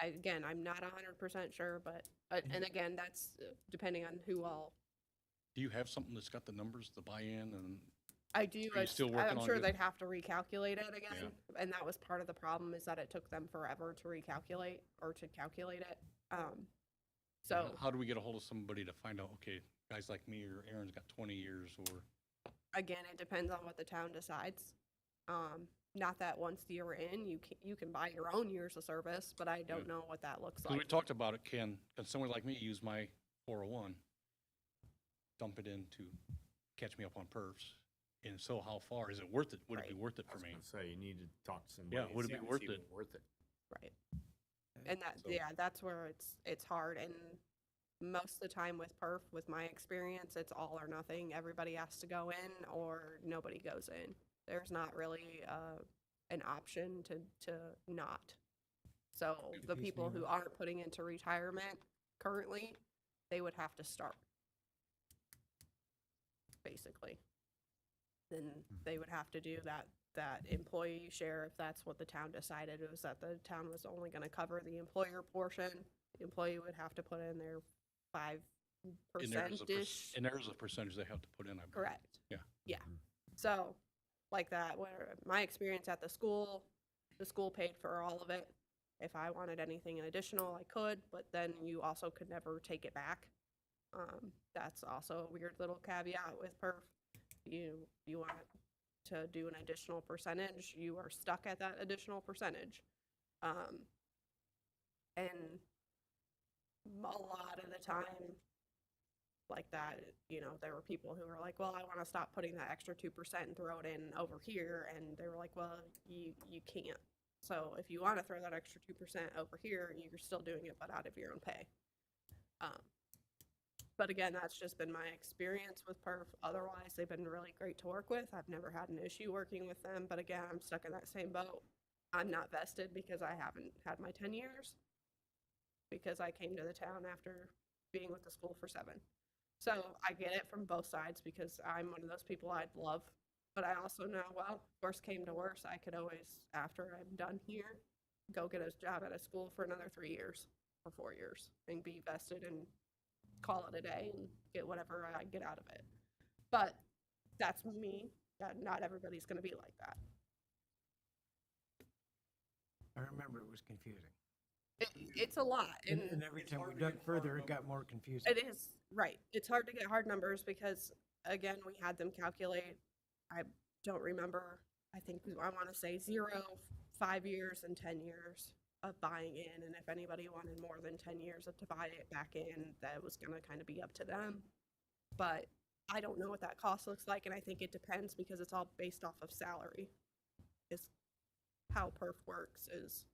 Again, I'm not 100% sure, but, and again, that's depending on who all, Do you have something that's got the numbers, the buy-in, and I do, Are you still working I'm on sure it? they'd have to recalculate it again. And that was part of the problem, is that it took them forever to recalculate or to calculate it. So how do we get a hold of somebody to find out, okay, guys like me or Aaron's got 20 years or, again, it depends on what the town decides. Not that once you're in, you can buy your own years of service, but I don't know what that looks 'cause we like. talked about it, can someone like me use my 401, dump it in to catch me up on perfs? And so how far, is it worth it? Would it be Right. worth it I for was me? gonna say, you need to talk to somebody. Yeah, and would it see be if it's worth even it? Worth it. Right. And that, So- yeah, that's where it's hard. And most of the time with perf, with my experience, it's all or nothing. Everybody has to go in or nobody goes in. There's not really an option to not. So the people who aren't putting into retirement currently, they would have to start. Basically. Then they would have to do that employee share if that's what the town decided. It was that the town was only gonna cover the employer portion. The employee would have to put in their 5%-ish. And there's a percentage they have to put in, I believe. Correct. Yeah. Yeah. So, like that, where my experience at the school paid for all of it. If I wanted anything additional, I could, but then you also could never take it back. That's also a weird little caveat with perf. You want to do an additional percentage, you are stuck at that additional percentage. And a lot of the time, like that, there were people who were like, well, I want to stop putting that extra 2% and throw it in over here. And they were like, well, you can't. So if you want to throw that extra 2% over here, you're still doing it, but out of your own pay. But again, that's just been my experience with Perf. Otherwise, they've been really great to work with. I've never had an issue working with them, but again, I'm stuck in that same boat. I'm not vested because I haven't had my 10 years, because I came to the town after being with the school for 7. So I get it from both sides, because I'm one of those people I'd love, but I also know, well, worst came to worst, I could always, after I'm done here, go get a job at a school for another 3 years or 4 years and be vested and call it a day and get whatever I get out of it. But that's me. Not everybody's going to be like that. I remember it was confusing. It's a lot. And every time we dug further, it got more confusing. It is, right. It's hard to get hard numbers because, again, we had them calculate, I don't remember, I think I want to say 0, 5 years, and 10 years of buying in. And if anybody wanted more than 10 years to buy it back in, that was going to kind of be up to them. But I don't know what that cost looks like, and I think it depends because it's all based off of salary. Is how Perf works is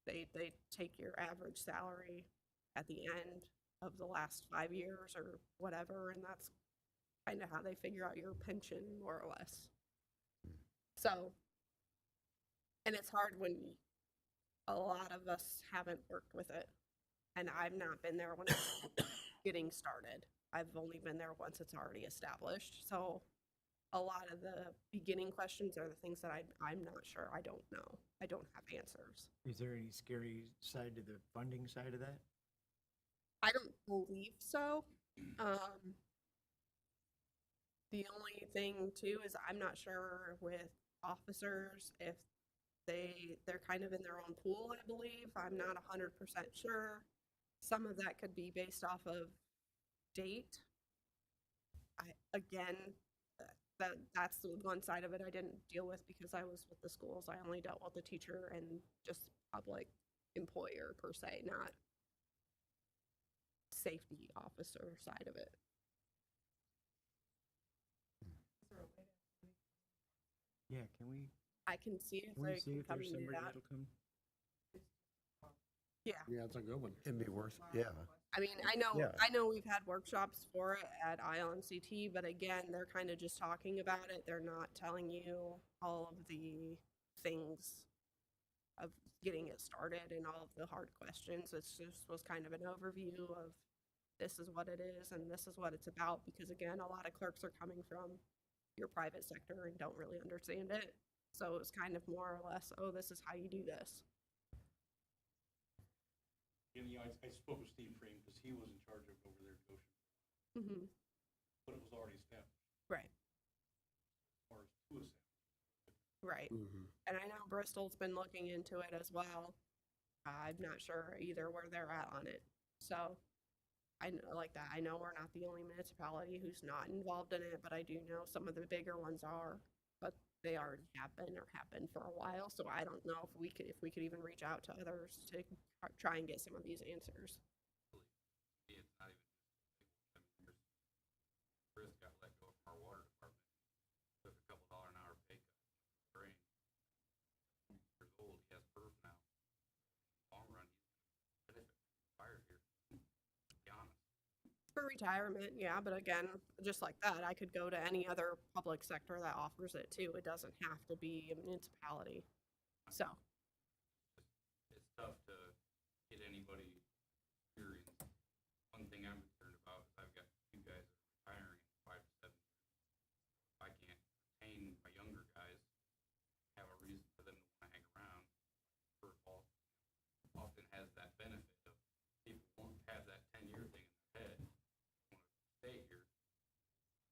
they take your average salary at the end of the last 5 years or whatever, and that's kind of how they figure out your pension, more or less. So, and it's hard when a lot of us haven't worked with it, and I've not been there when it's getting started. I've only been there once it's already established. So a lot of the beginning questions are the things that I'm not sure. I don't know. I don't have answers. Is there any scary side to the funding side of that? I don't believe so. The only thing too is I'm not sure with officers if they're kind of in their own pool, I believe. I'm not 100% sure. Some of that could be based off of date. That's the one side of it I didn't deal with because I was with the schools. I only dealt with the teacher and just public employer per se, not safety officer side of it. Yeah, can we I can see if can we they see can if come there's and do somebody that. that'll come? Yeah. Yeah, it's a good one. It'd be worth, yeah. I mean, Yeah. I know we've had workshops for it at ILMCT, but again, they're kind of just talking about it. They're not telling you all of the things of getting it started and all of the hard questions. It's just was kind of an overview of this is what it is and this is what it's about. Because again, a lot of clerks are coming from your private sector and don't really understand it. So it's kind of more or less, oh, this is how you do this. And, you know, I spoke with Steve Frame because he was in charge of over there at Goshen, Mm-hmm. but it was already established Right. as far as to establish. Right. Mhm. And I know Bristol's been looking into it as well. I'm not sure either where they're at on it. So I know like that. I know we're not the only municipality who's not involved in it, but I do know some of the bigger ones are. But they already have been or have been for a while. So I don't know if we could even reach out to others to try and get some of these answers. It's not even, I mean, Chris got let go from our water department, took a $2 an hour pay cut. Brain. Years old, he has perf now. Long run, he's gonna benefit, fired here, to be honest. For retirement, yeah, but again, just like that, I could go to any other public sector that offers it too. It doesn't have to be a municipality. So, It's tough to get anybody experienced. One thing I'm concerned about is I've got 2 guys that are retiring in 5 to 7 years. If I can't retain my younger guys, have a reason for them to want to hang around, perf often has that benefit of people won't have that 10-year thing in their head, want to stay here.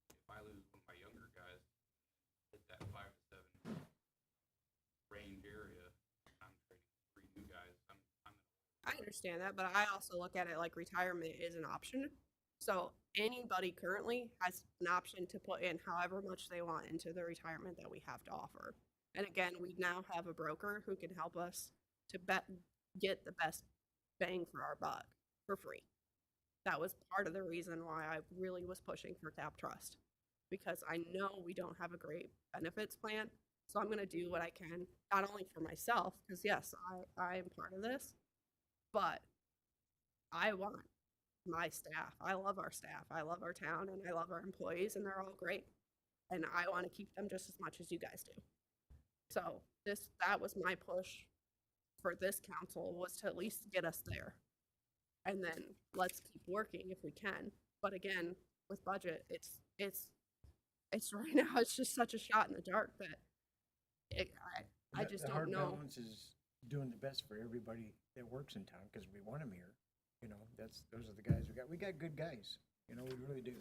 If I lose one of my younger guys, hit that 5 to 7 range area, I'm trading 3 new guys. I understand that, but I also look at it like retirement is an option. So anybody currently has an option to put in however much they want into the retirement that we have to offer. And again, we now have a broker who can help us to get the best bang for our buck for free. That was part of the reason why I really was pushing for Cap Trust, because I know we don't have a great benefits plan. So I'm going to do what I can, not only for myself, because yes, I am part of this, but I want my staff. I love our staff. I love our town and I love our employees and they're all great. And I want to keep them just as much as you guys do. So that was my push for this council, was to at least get us there. And then let's keep working if we can. But again, with budget, it's right now, it's just such a shot in the dark that I just The don't hard know. balance is doing the best for everybody that works in town, because we want them here. You know, those are the guys we got. We got good guys, you know, we really do.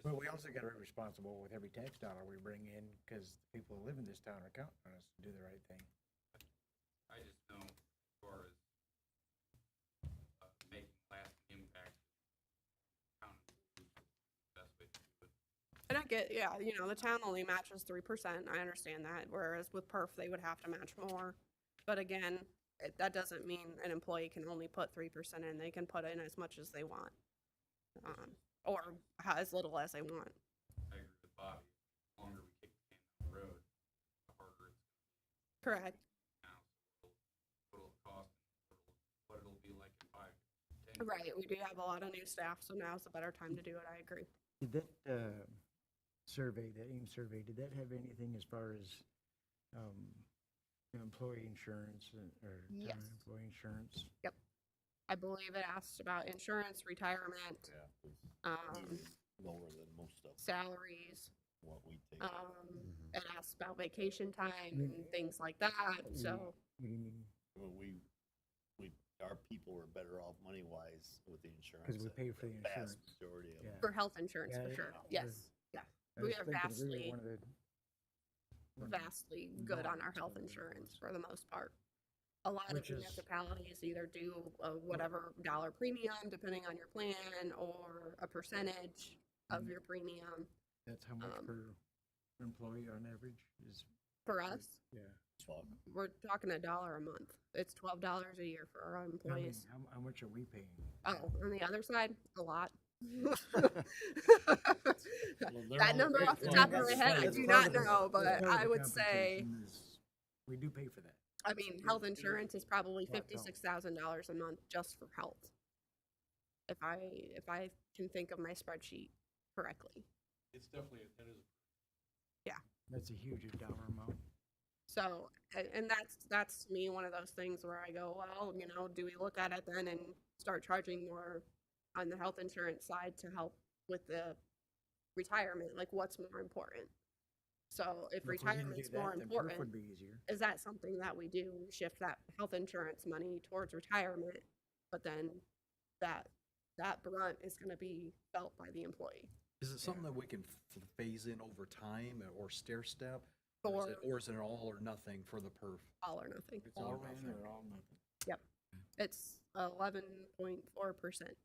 But we also gotta be responsible with every tax dollar we bring in, because the people who live in this town are counting on us to do the right thing. I just know as far as making lasting impact, best way to do it. And I get, yeah, you know, the town only matches 3%. I understand that. Whereas with perf, they would have to match more. But again, that doesn't mean an employee can only put 3% in. They can put in as much as they want, or as little as they want. I agree with Bobby. The longer we kick the can down the road, the harder it's Correct. now. So what it'll cost, what it'll be like in 5, 10 years. Right. We do have a lot of new staff, so now's a better time to do it. I agree. Did that, survey, that AIM survey, did that have anything as far as, employee insurance or Yes. town employee insurance? I believe it asked about insurance, retirement, Lower than most of salaries. what we take. It asked about vacation time and things like that. So What do you mean? Our people were better off money-wise with the insurance. 'Cause we than pay for the vast insurance. Majority of Yeah. them. for health insurance, Yeah, for yeah, sure. yeah. Yes. Yeah. I We was are thinking we were vastly, one of the- vastly good on our health insurance for the most part. A lot of Which is- municipalities either do a whatever dollar premium, depending on your plan, or a percentage of your premium. That's how much Um, per employee on average is, For us, yeah. we're talking $1 a month. It's $12 a year for our I mean, employees. how much are we paying? Oh, on the other side, a lot. they're That all number great off the fun. top of my That's head, I part- do part not of the- know, that's but part of I the would say, compensation is we do pay for that. I mean, health insurance is probably Flat out. $56,000 a month just for health. If I can think of my spreadsheet correctly. It's definitely, that is That's a huge dollar amount. So, and that's to me one of those things where I go, well, you know, do we look at it then and start charging more on the health insurance side to help with the retirement? Like, what's more important? So if If we didn't do retirement's more that, then perf important, would be easier. is that something that we do? We shift that health insurance money towards retirement, but then that brunt is gonna be felt by the employee. Is it something that we can phase in over time or stair step? For Or is it an all or nothing for the perf? all or nothing. It's all in or all nothing. It's 11.4%.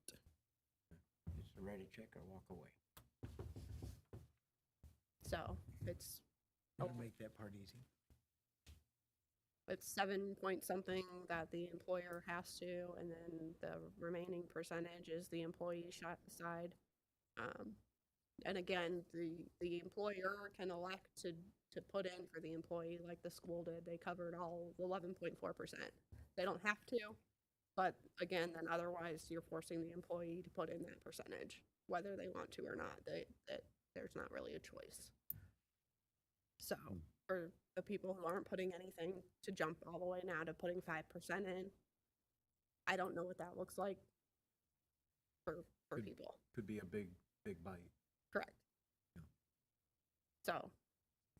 Just write a check or walk away. So it's It'll make that part easy. it's 7 point something that the employer has to, and then the remaining percentage is the employee side. And again, the employer can elect to put in for the employee like the school did. They covered all 11.4%. They don't have to, but again, then otherwise you're forcing the employee to put in that percentage, whether they want to or not. There's not really a choice. So for the people who aren't putting anything, to jump all the way now to putting 5% in, I don't know what that looks like for Could- people. Could be a big bite. Correct. So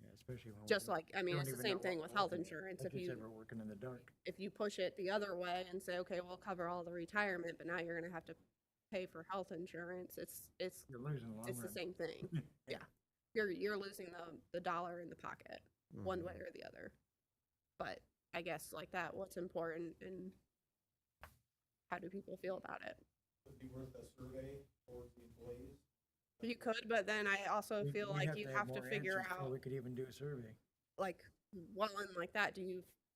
Yeah, especially when. just we like, I mean, don't it's the even same know thing what with we're health looking at. insurance. Like If you said, you, we're working in the dark. if you push it the other way and say, okay, we'll cover all the retirement, but now you're gonna have to pay for health insurance, it's You're losing the long it's the run. same thing. Yeah. You're losing the dollar in the pocket, one way or the other. But I guess like that, what's important and how do people feel about it? Would be worth a survey for the employees. You could, but then I also We- feel we like you have to more figure answers before out, we could even do a survey. like, well, and like that, do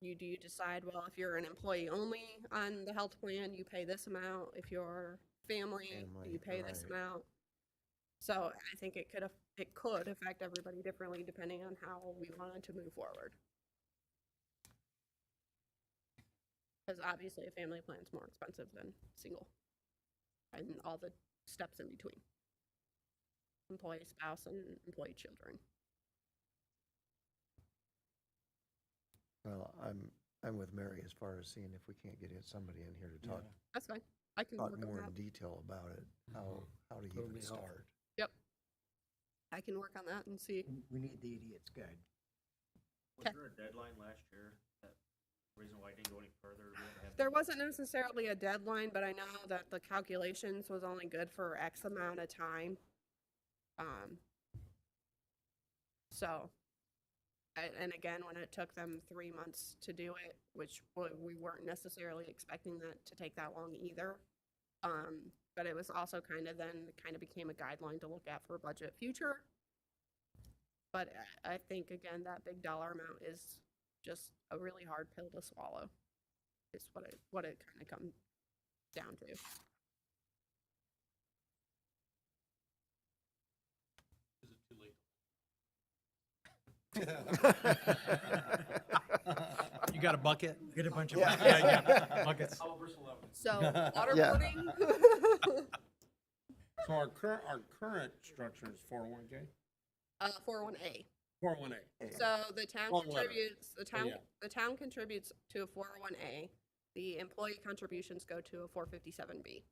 you decide, well, if you're an employee only on the health plan, you pay this amount. If you're family, Family, you pay this right. amount. So I think it could affect everybody differently depending on how we wanted to move forward. Because obviously a family plan's more expensive than single. and all the steps in between. Employee, spouse, and employee children. Well, I'm with Mary as far as seeing if we can't get somebody in here to talk, That's fine. I can talk work on more that. in detail about it, how to That'll even be helpful. start. Yep. I can work on that and see. We need the idiot's guide. Was Okay. there a deadline last year? That reason why it didn't go any further? We haven't had- There wasn't necessarily a deadline, but I know that the calculations was only good for X amount of time. So, and again, when it took them 3 months to do it, which we weren't necessarily expecting that to take that long either. But it was also kind of became a guideline to look at for budget future. But I think again, that big dollar amount is just a really hard pill to swallow. Is what it kind of comes down to. Is it too late? You got a bucket? Get a bunch of. Yeah. Yeah, buckets. So Yeah. waterboarding. So our current structure is 401K? 401A. 401A. So the town Long letter. contributes, yeah. the town contributes to a 401A. The employee contributions go to a 457B.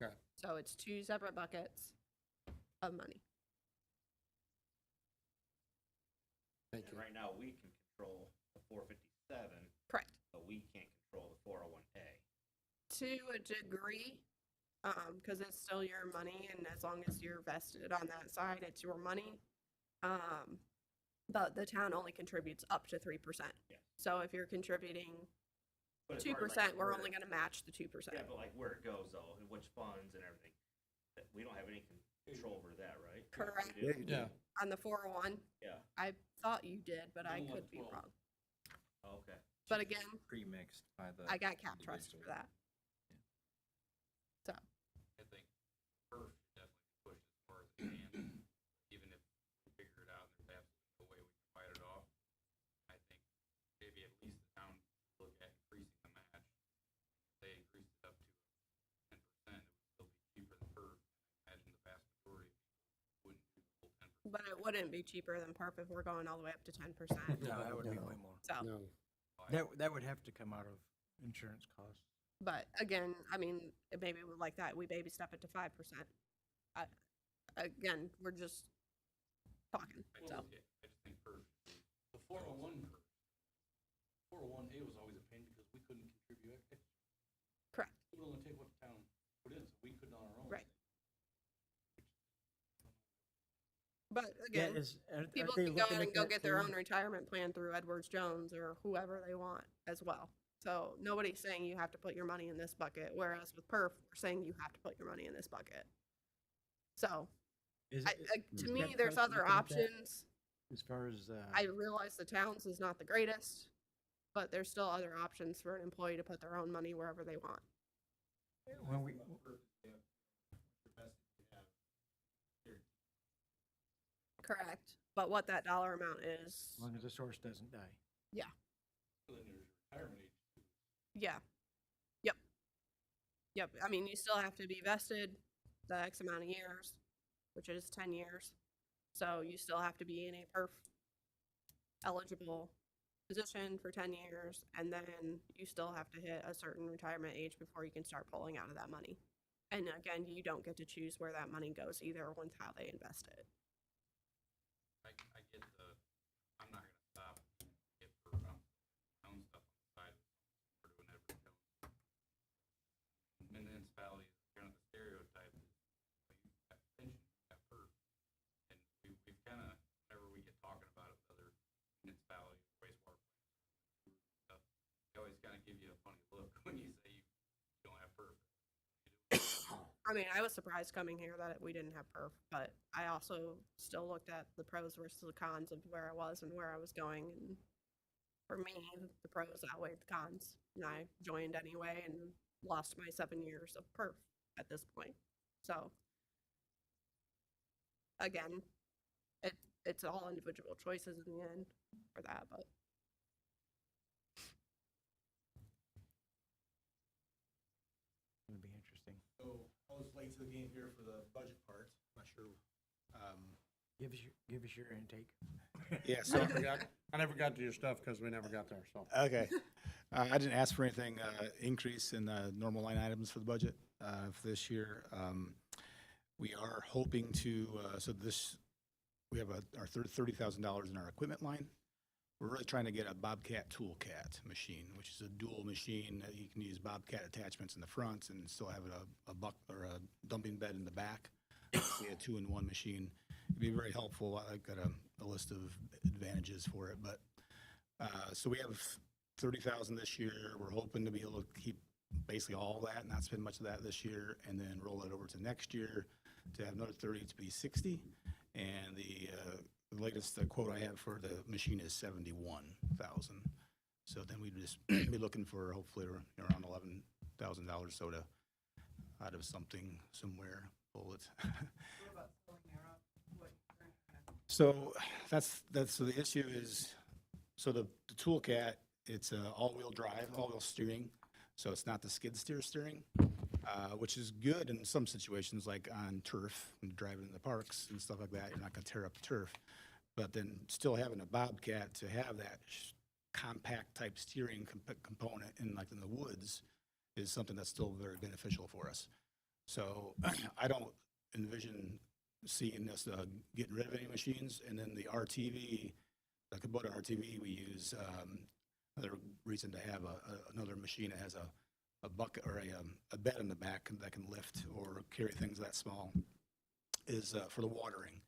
Okay. So it's two separate buckets of money. Thank And you. right now, we can control the 457, Correct. but we can't control the 401A. To a degree, because it's still your money, and as long as you're vested on that side, it's your money. But the town only contributes up to 3%. Yeah. So if you're contributing But as 2%, far as, like, we're where- only gonna match the 2%. Yeah, but like where it goes though, and which funds and everything, that we don't have any control over that, right? Correct. We do? Yeah. On the 401, Yeah, I thought you did, but I Only could be 12. wrong. okay. But again, Pre-mixed by the. I got cap trust for that. So, I think first definitely push as far as it can, even if we figure it out and there's absolutely no way we can fight it off. I think maybe at least the town look at increasing the match. If they increase it up to 10%, it would still be cheaper than PERF. I imagine the vast majority of people wouldn't do the full 10%. but it wouldn't be cheaper than PERF if we're going all the way up to 10%. No, that would be No. way more. So, No. That would have to come out of insurance costs. but again, I mean, maybe like that, we baby step it to 5%. Again, we're just talking, so. I just think PERF should be The 401A was always a pain because we couldn't contribute extra. Correct. We would only take what the town put in, so we couldn't on our own. Right. But Yeah, again, aren't people they can go looking out at and go that get their too? own retirement plan through Edwards Jones or whoever they want as well. So nobody's saying you have to put your money in this bucket, whereas with PERF, we're saying you have to put your money in this bucket. So, Is- to is me, Cap there's Trust other looking at that options. As far as, I realize the towns is not the greatest, but there's still other options for an employee to put their own money wherever they want. when we, Correct. But what that dollar amount is, as long as the source doesn't die. So then there's retirement age too. yeah. Yep. Yep. I mean, you still have to be vested the X amount of years, which is 10 years. So you still have to be in a PERF eligible position for 10 years. And then you still have to hit a certain retirement age before you can start pulling out of that money. And again, you don't get to choose where that money goes either with how they invest it. I get I'm not gonna stop it for my own stuff on the side for doing Edward Jones. Municipalities, kind of the stereotype is, you have pension, you have PERF. And we've kind of, whenever we get talking about it with other municipalities, wastewater plants, stuff, they always kind of give you a funny look when you say you don't have PERF. I mean, I was surprised coming here that we didn't have PERF, but I also still looked at the pros versus the cons of where I was and where I was going. And for me, the pros outweighed the cons. And I joined anyway and lost my 7 years of PERF at this point. So, again, it's all individual choices in the end for that, but. It'd be interesting. So how's late to the game here for the budget part. Not sure. Give us your intake. Yeah, so, I never got to your stuff because we never got there, so. okay. I didn't ask for anything, increase in normal line items for the budget for this year. We are hoping to, we have our $30,000 in our equipment line. We're really trying to get a Bobcat Toolcat machine, which is a dual machine that you can use Bobcat attachments in the front and still have a dumping bed in the back. Basically a 2-in-1 machine. It'd be very helpful. I've got a list of advantages for it, but so we have 30,000 this year. We're hoping to be able to keep basically all that, not spend much of that this year, and then roll it over to next year to have another 30 to be 60. And the latest quote I have for the machine is 71,000. So then we'd just be looking for hopefully around $11,000 so to out of something somewhere pull it. So so the issue is, so the Toolcat, it's all-wheel drive, all-wheel steering, so it's not the skid steer steering, which is good in some situations, like on turf, when you're driving in the parks and stuff like that, you're not gonna tear up the turf. But then still having a Bobcat to have that compact type steering component in the woods is something that's still very beneficial for us. So I don't envision seeing us getting rid of any machines. And then the RTV, the Kubota RTV, we use another reason to have another machine that has a bucket or a bed in the back that can lift or carry things that small is for the watering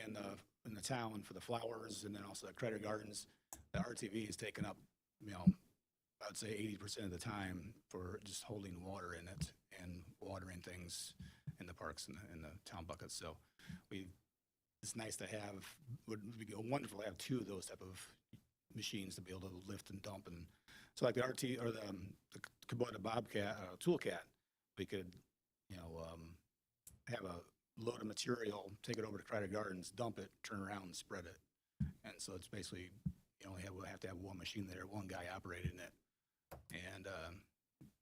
in the town for the flowers, and then also the Credit Gardens. The RTV is taken up, I'd say 80% of the time for just holding water in it and watering things in the parks and the town buckets. So it's nice to have, would be wonderful to have 2 of those type of machines to be able to lift and dump. And so like the RT or the Kubota Bobcat Toolcat, we could, have a load of material, take it over to Credit Gardens, dump it, turn around and spread it. And so it's basically, we'll have to have one machine there, one guy operating it. And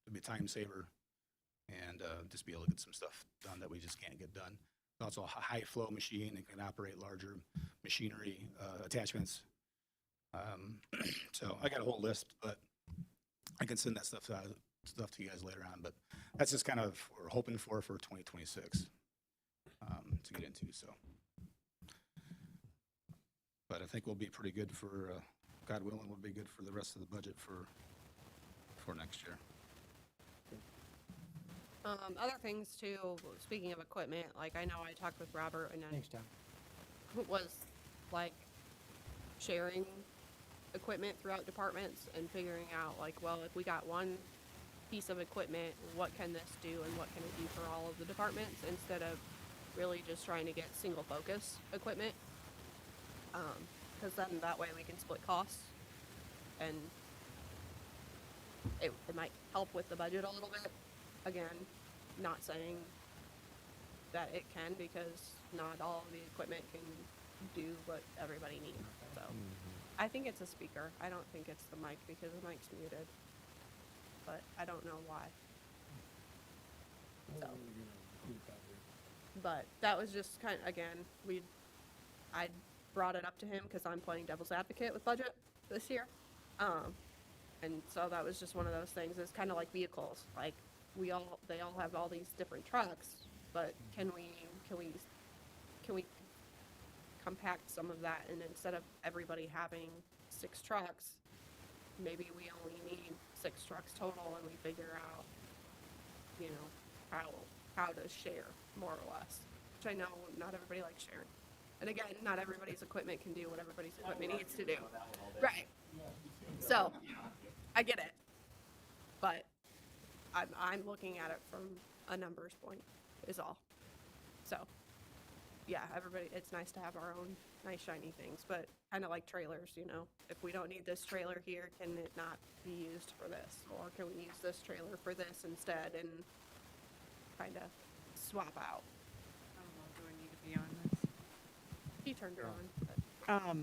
it'd be a time saver and just be able to get some stuff done that we just can't get done. Also a high flow machine that can operate larger machinery attachments. So I got a whole list, but I can send that stuff to you guys later on. But that's just kind of what we're hoping for 2026 to get into. So, but I think we'll be pretty good for, God willing, we'll be good for the rest of the budget for next year. Other things too, speaking of equipment, like I know I talked with Robert and Thanks, Tom. it was like sharing equipment throughout departments and figuring out like, well, if we got one piece of equipment, what can this do and what can it do for all of the departments instead of really just trying to get single focus equipment. Because then that way we can split costs and it might help with the budget a little bit. Again, not saying that it can because not all of the equipment can do what everybody needs. So I think it's a speaker. I don't think it's the mic because the mic's muted. But I don't know why. So. But that was just kind of, again, I brought it up to him because I'm playing devil's advocate with budget this year. And so that was just one of those things. It's kind of like vehicles. Like they all have all these different trucks, but can we compact some of that, and instead of everybody having 6 trucks, maybe we only need 6 trucks total, and we figure out, how to share more or less. Which I know not everybody likes sharing. And again, not everybody's equipment can do what everybody's equipment needs to do. Right. So, I get it. But I'm looking at it from a numbers point is all. So, yeah, everybody, it's nice to have our own nice shiny things, but kind of like trailers, if we don't need this trailer here, can it not be used for this? Or can we use this trailer for this instead and kind of swap out? I don't know, do I need to be on this? He turned her on. But.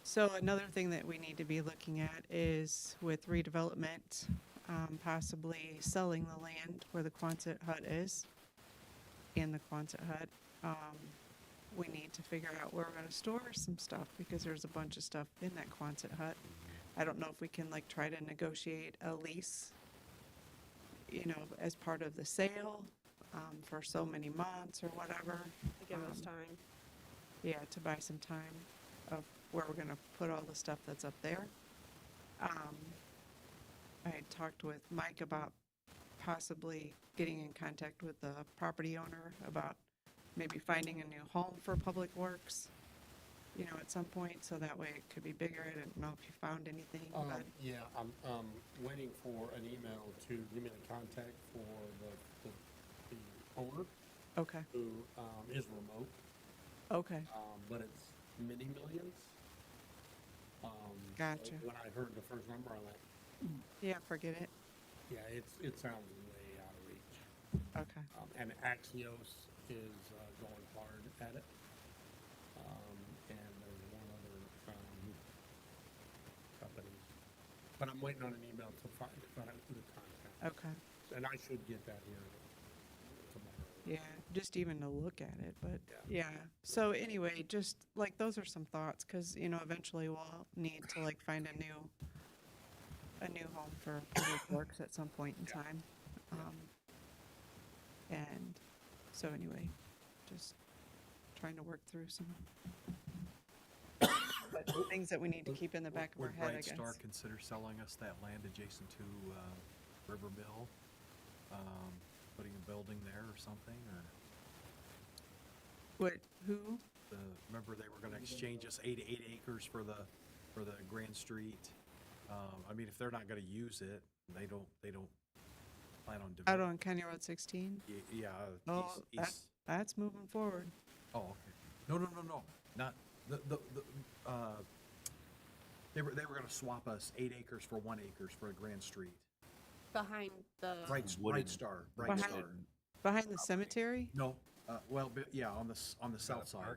So another thing that we need to be looking at is with redevelopment, possibly selling the land where the Quonset hut is in the Quonset hut. We need to figure out where we're gonna store some stuff, because there's a bunch of stuff in that Quonset hut. I don't know if we can like try to negotiate a lease, you know, as part of the sale, for so many months or whatever. To give us Um, time. Yeah, to buy some time of where we're gonna put all the stuff that's up there. I had talked with Mike about possibly getting in contact with the property owner about maybe finding a new home for Public Works, you know, at some point, so that way it could be bigger. I didn't know if you found anything, but, Yeah, I'm, waiting for an email to give me the contact for the owner okay, who, is remote, okay, but it's many millions. Gotcha. When I heard the first number on that, yeah, forget it, yeah, it sounds way out of reach. okay, And Axios is, going hard at it. And there's one other, company. But I'm waiting on an email to find out who to contact. okay. And I should get that here tomorrow. Yeah, just even to look at it, but yeah. So anyway, just like those are some thoughts, because you know eventually we'll need to like find a new home for Public Works at some point in time. And so anyway, just trying to work through some things that we need to keep in the back of our Would head, I Bright Star guess. consider selling us that land adjacent to River Mill? Putting a building there or something, or What? Who? remember they were gonna exchange us 8 acres for the Grand Street. I mean, if they're not gonna use it, they don't plan on Out developing. on County Road 16? Yeah. Oh, east. that's moving forward. Oh, okay. No, not they were gonna swap us 8 acres for 1 acres for a Grand Street. Behind the, Bright Star. Behind the cemetery? No, well, yeah, on the south side.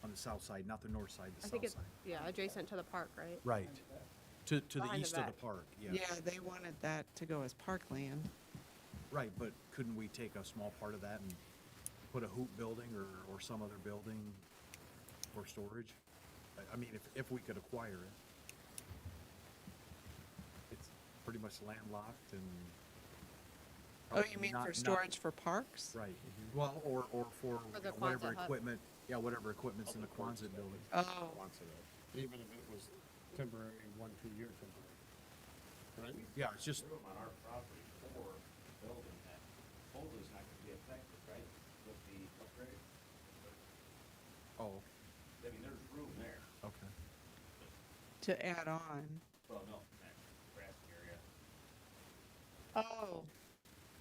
On the south side, not the north side, the I think south it's, side. yeah, adjacent to the park, right? Right. To the Behind the east of the vet. park, yeah. Yeah, they wanted that to go as parkland. Right, but couldn't we take a small part of that and put a hoop building or some other building for storage? I mean, if we could acquire it. It's pretty much landlocked and. Oh, you mean not- for not- storage for parks? Right, well, or for For the whatever Quonset hut. equipment, yeah, whatever equipment's in the Quonset building. Oh, Even if it was temporary, 1-2 year temporary. Right? Yeah, it's just, room on our property for building that hopefully is not gonna be affected, right, with the upgrade? oh, I mean, there's room there. okay. to add on. Well, no, that grassy area. Oh,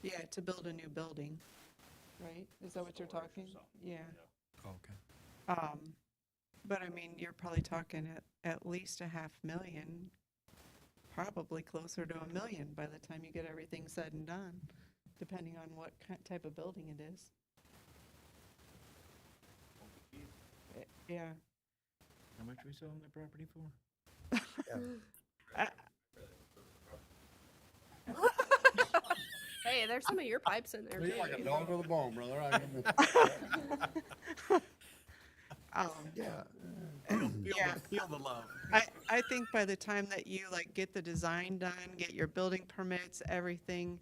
yeah, to build a new building, right? Is that what you're Storage or talking? something, Yeah. Okay. But I mean, you're probably talking at least $500,000, probably closer to $1 million by the time you get everything said and done, depending on what type of building it is. Yeah. How much we selling the property for? Hey, there's some of your pipes in there You're like a too. dog with a bone, brother. Yeah, Yeah. Feel the love. I think by the time that you like get the design done, get your building permits, everything,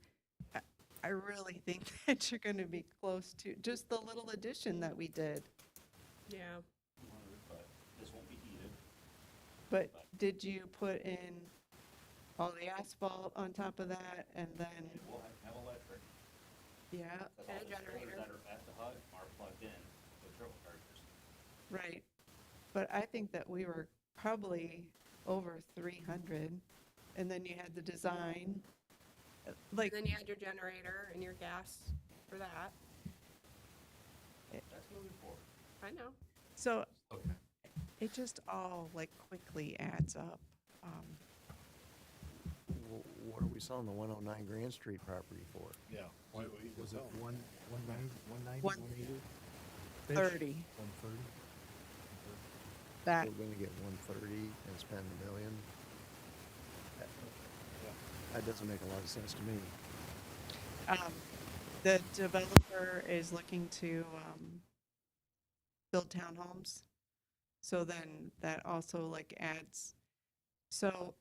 I really think that you're gonna be close to just the little addition that we did. Yeah. But this won't be heated. But did you put in all the asphalt on top of that and then, We'll have electric. yeah, Because And all a the trailers generator. that are at the hut are plugged in with turbo chargers. right. But I think that we were probably over 300 and then you had the design, like, And then you had your generator and your gas for that. That's moving forward. I know. so Okay. it just all like quickly adds up. what are we selling the 109 Grand Street property for? Yeah. Was it 190, One- 180? 30, 130? that, We're gonna get 130 and spend $1 million? That doesn't make a lot of sense to me. The developer is looking to build townhomes. So then that also like adds, so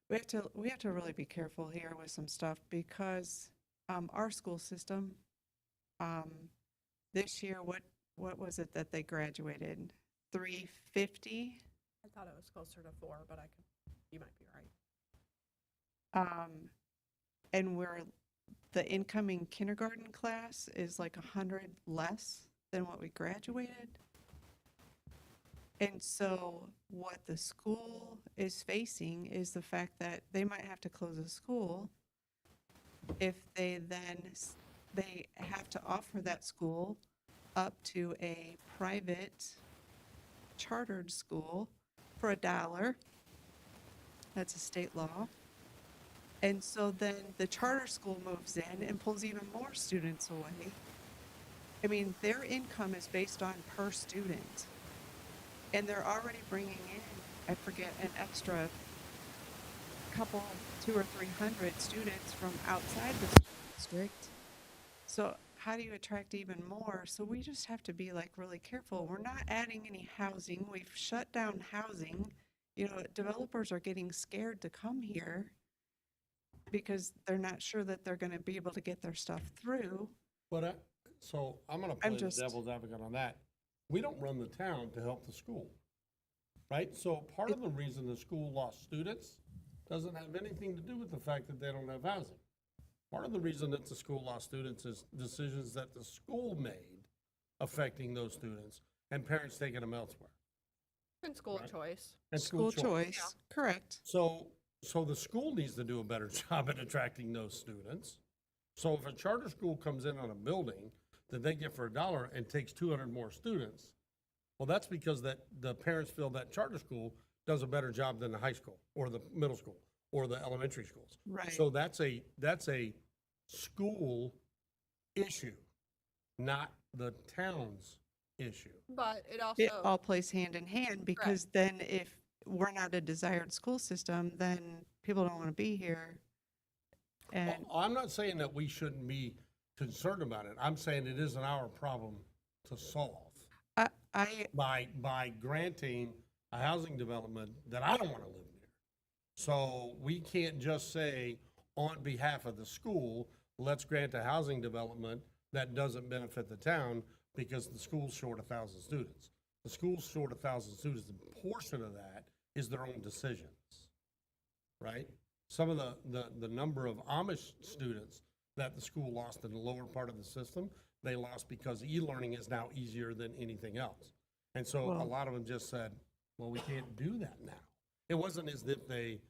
we have to really be careful here with some stuff because our school system, this year, what was it that they graduated? 350? I thought it was closer to 4, but you might be right. And the incoming kindergarten class is like 100 less than what we graduated. And so what the school is facing is the fact that they might have to close a school if they they have to offer that school up to a private chartered school for $1. That's a state law. And so then the charter school moves in and pulls even more students away. I mean, their income is based on per student. And they're already bringing in, I forget, an extra couple, 200 or 300 students from outside the school district. So how do you attract even more? So we just have to be like really careful. We're not adding any housing. We've shut down housing. You know, developers are getting scared to come here because they're not sure that they're going to be able to get their stuff through. But so I'm gonna play the just- devil's advocate on that. We don't run the town to help the school, right? So part of the reason the school lost students doesn't have anything to do with the fact that they don't have housing. Part of the reason that the school lost students is decisions that the school made affecting those students and parents taking them elsewhere. And school Right. choice. And School choice, correct. So the school needs to do a better job at attracting those students. So if a charter school comes in on a building that they get for $1 and takes 200 more students, well, that's because that the parents feel that charter school does a better job than the high school or the middle school or the elementary schools. Right. So that's a school issue, not the town's issue. But it It also, all plays hand in hand because then if we're not a desired school system, then people don't want to be here. And I'm not saying that we shouldn't be concerned about it. I'm saying it isn't our problem to solve I by granting a housing development that I don't want to live near. So we can't just say on behalf of the school, let's grant a housing development that doesn't benefit the town because the school's short 1,000 students. The school's short 1,000 students, a portion of that is their own decisions, right? Some of the number of Amish students that the school lost in the lower part of the system, they lost because e-learning is now easier than anything else. And so a Well- lot of them just said, well, we can't do that now. It wasn't as if they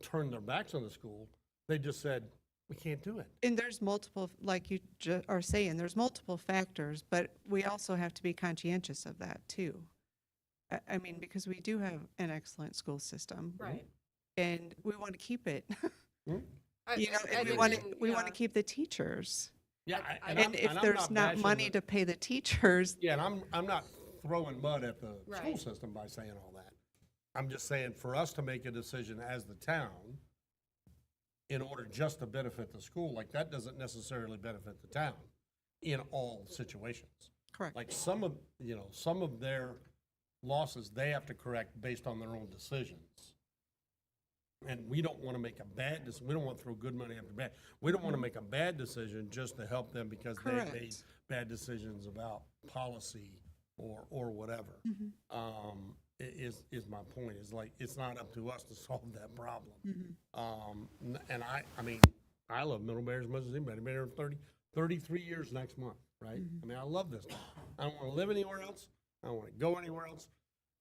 turned their backs on the school. They just said, we can't do it. And there's multiple, like you are saying, there's multiple factors, but we also have to be conscientious of that too. I mean, because we do have an excellent school system. right. And we want to keep it. I- You know, and I we want to, didn't- we want to yeah. keep the teachers. Yeah, And if there's not money to pay the teachers, Yeah, and I'm not throwing mud at the school Right. system by saying all that. I'm just saying for us to make a decision as the town in order just to benefit the school, like that doesn't necessarily benefit the town in all situations. correct. Like some of their losses, they have to correct based on their own decisions. And we don't want to make a bad decision. We don't want to throw good money after bad. We don't want to make a bad decision just to help them because they made Correct. bad decisions about policy or whatever. Is my point, is like, it's not up to us to solve that problem. And I mean, I love Middlebury as much as anybody. I've been here 33 years next month, right? I mean, I love this town. I don't want to live anywhere else. I don't want to go anywhere else.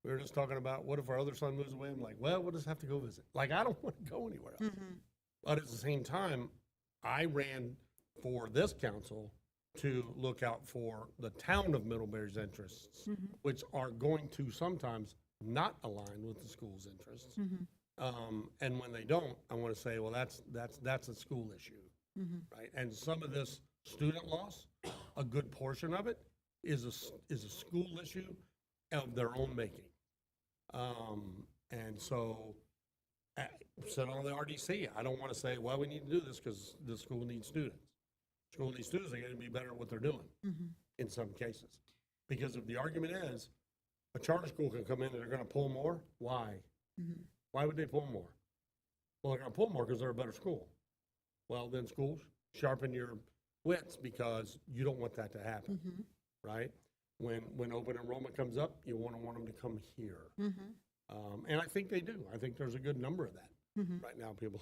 We were just talking about, what if our other son moves away? I'm like, well, we'll just have to go visit. Like, I don't want to go anywhere else. But at the same time, I ran for this council to look out for the town of Middlebury's interests, which are going to sometimes not align with the school's interests. And when they don't, I want to say, well, that's a school issue, right? And some of this student loss, a good portion of it is a school issue of their own making. And so sit on the RDC. I don't want to say, well, we need to do this because the school needs students. School needs students, they got to be better at what they're doing in some cases. Because if the argument is, a charter school can come in and they're going to pull more, why? Why would they pull more? Well, they're going to pull more because they're a better school. Well, then schools, sharpen your wits because you don't want that to happen, right? When open enrollment comes up, you want them to come here. And I think they do. I think there's a good number of that. Right now, people,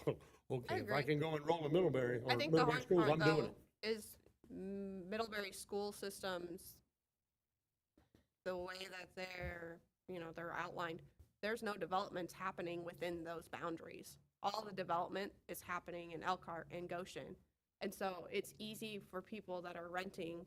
okay, if I agree. can go enroll in Middlebury I or think the Middlebury hard schools, part I'm doing though it. is Middlebury school systems, the way that they're outlined, there's no developments happening within those boundaries. All the development is happening in Elkhart and Goshen. And so it's easy for people that are renting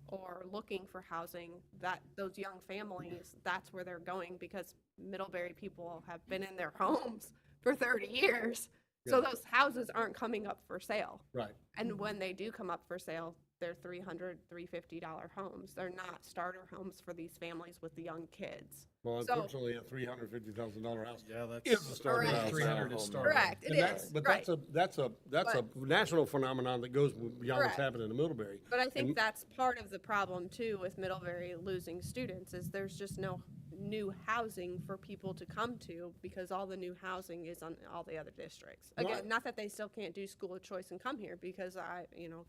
or looking for housing, that those young families, that's where they're going because Middlebury people have been in their homes for 30 years. So Yeah. those houses aren't coming up for sale. Right. And when they do come up for sale, they're $300, $350 homes. They're not starter homes for these families with the young kids. Well, So- unfortunately, a $350,000 house Yeah, that's. is a starter Correct. house. 300 is starter. Correct, it And that's, is, but right. that's a national phenomenon that goes beyond what's Correct. happening in Middlebury. But I think And- that's part of the problem too with Middlebury losing students is there's just no new housing for people to come to because all the new housing is on all the other districts. Right. Again, not that they still can't do school of choice and come here because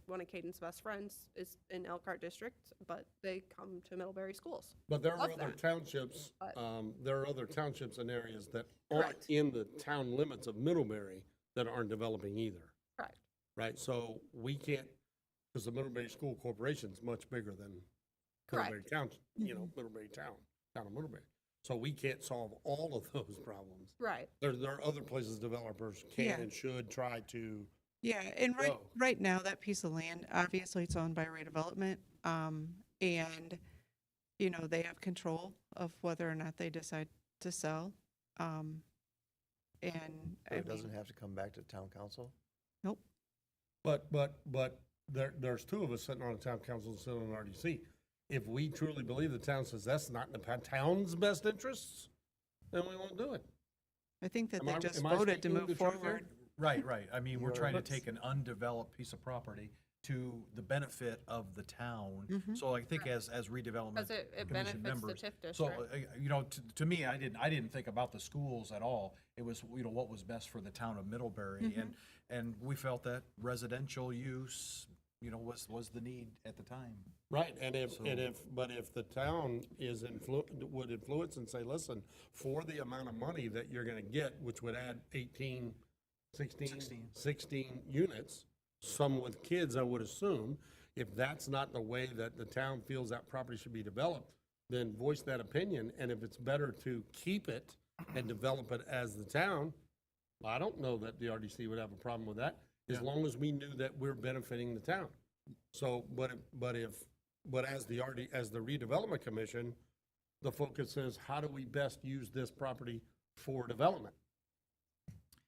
one of Caden's best friends is in Elkhart district, but they come to Middlebury schools. But there are Love other that. townships, But- there are other townships and areas that aren't Correct. in the town limits of Middlebury that aren't developing either, Correct. right? So we can't, because the Middlebury School Corporation's much bigger than Middlebury Correct. Town, Middlebury Town of Middlebury. So we can't solve all of those problems. Right. There are other places developers can Yeah. and should try to, Yeah, and go. right now, that piece of land, obviously it's owned by redevelopment. And, they have control of whether or not they decide to sell. And So I it doesn't mean, have to come back to town council? nope, but there's two of us sitting on a town council and sitting on an RDC. If we truly believe the town says that's not in the town's best interests, then we won't do it. I think that Am they I- just am I voted to speaking move the truth here? forward. Right, right. I mean, we're You're- trying to Let's- take an undeveloped piece of property to the benefit of the town. Mhm. So I think as redevelopment Because it commission benefits the members. TIF So, district. to me, I didn't think about the schools at all. It was, what was best for the town of Middlebury. And we felt that residential use, was the need at the time. Right, and So- but if the town is would influence and say, listen, for the amount of money that you're gonna get, which would add 18, 16 units, some with kids, I would assume, if that's not the way that the town feels that property should be developed, then voice that opinion, and if it's better to keep it and develop it as the town, well, I don't know that the RDC would have a problem with that, as long as we knew that we're benefiting the town. So, but as the redevelopment commission, the focus is how do we best use this property for development?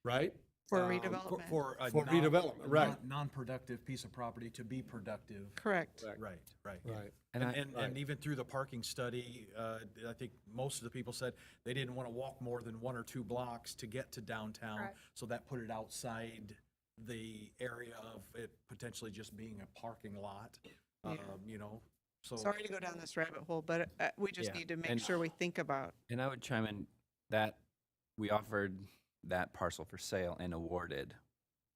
Right? For Um, redevelopment. For a For redevelopment, right. Non-productive piece of property to be productive. Correct. Right, right. Right. And even through the parking study, I think most of the people said they didn't want to walk more than 1 or 2 blocks to get to downtown. Correct. So that put it outside the area of it potentially just being a parking lot, so. Sorry to go down this rabbit hole, but we just Yeah, need to make and- sure we think about. And I would chime in that we offered that parcel for sale and awarded.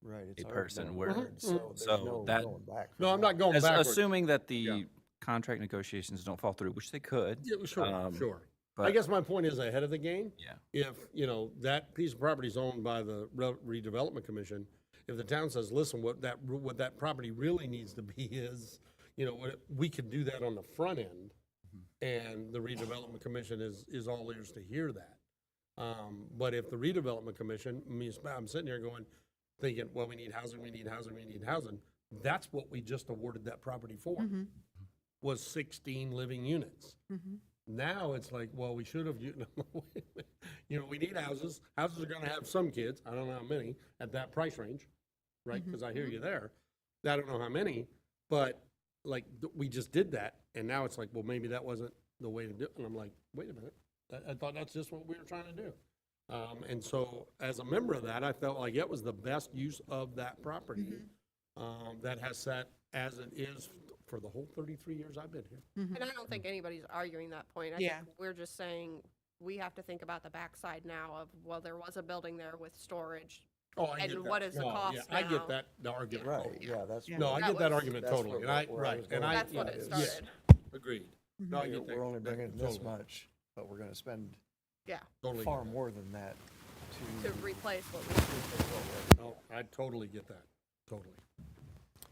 Right. it's A already person been where- awarded, So there's so no that- going back. No, from I'm that. not going backwards. Assuming that the Yeah. contract negotiations don't fall through, which they could. Yeah, sure, sure. I but- guess my point is ahead of the game. Yeah. If, that piece of property is owned by the redevelopment commission, if the town says, listen, what that property really needs to be is, we could do that on the front end. And the redevelopment commission is all ears to hear that. But if the redevelopment commission, I'm sitting here thinking, well, we need housing, we need housing, we need housing. That's what we just awarded that property for, was 16 living units. Now it's like, well, we should have, we need houses. Houses are gonna have some kids, I don't know how many, at that price range, right? Because I hear you there. I don't know how many, but we just did that, and now it's like, well, maybe that wasn't the way to do it. And I'm like, wait a minute, I thought that's just what we were trying to do. And so as a member of that, I felt like it was the best use of that property that has sat as it is for the whole 33 years I've been here. And I don't think anybody's arguing that point. I Yeah. think we're just saying we have to think about the backside now of, well, there was a building there with storage. Oh, I And get that. what is the No, cost yeah, I now? get that, the argument. Right, totally. yeah, that's. Yeah. No, I That get that was- argument That's totally, where- and I, where I right, was and going. I. That's what yeah, it yes, started. Agreed. No, I get that. We're only bringing this Totally. much, but we're gonna spend Yeah, Totally far get that. more than that to to. replace what we No, I totally get that, totally.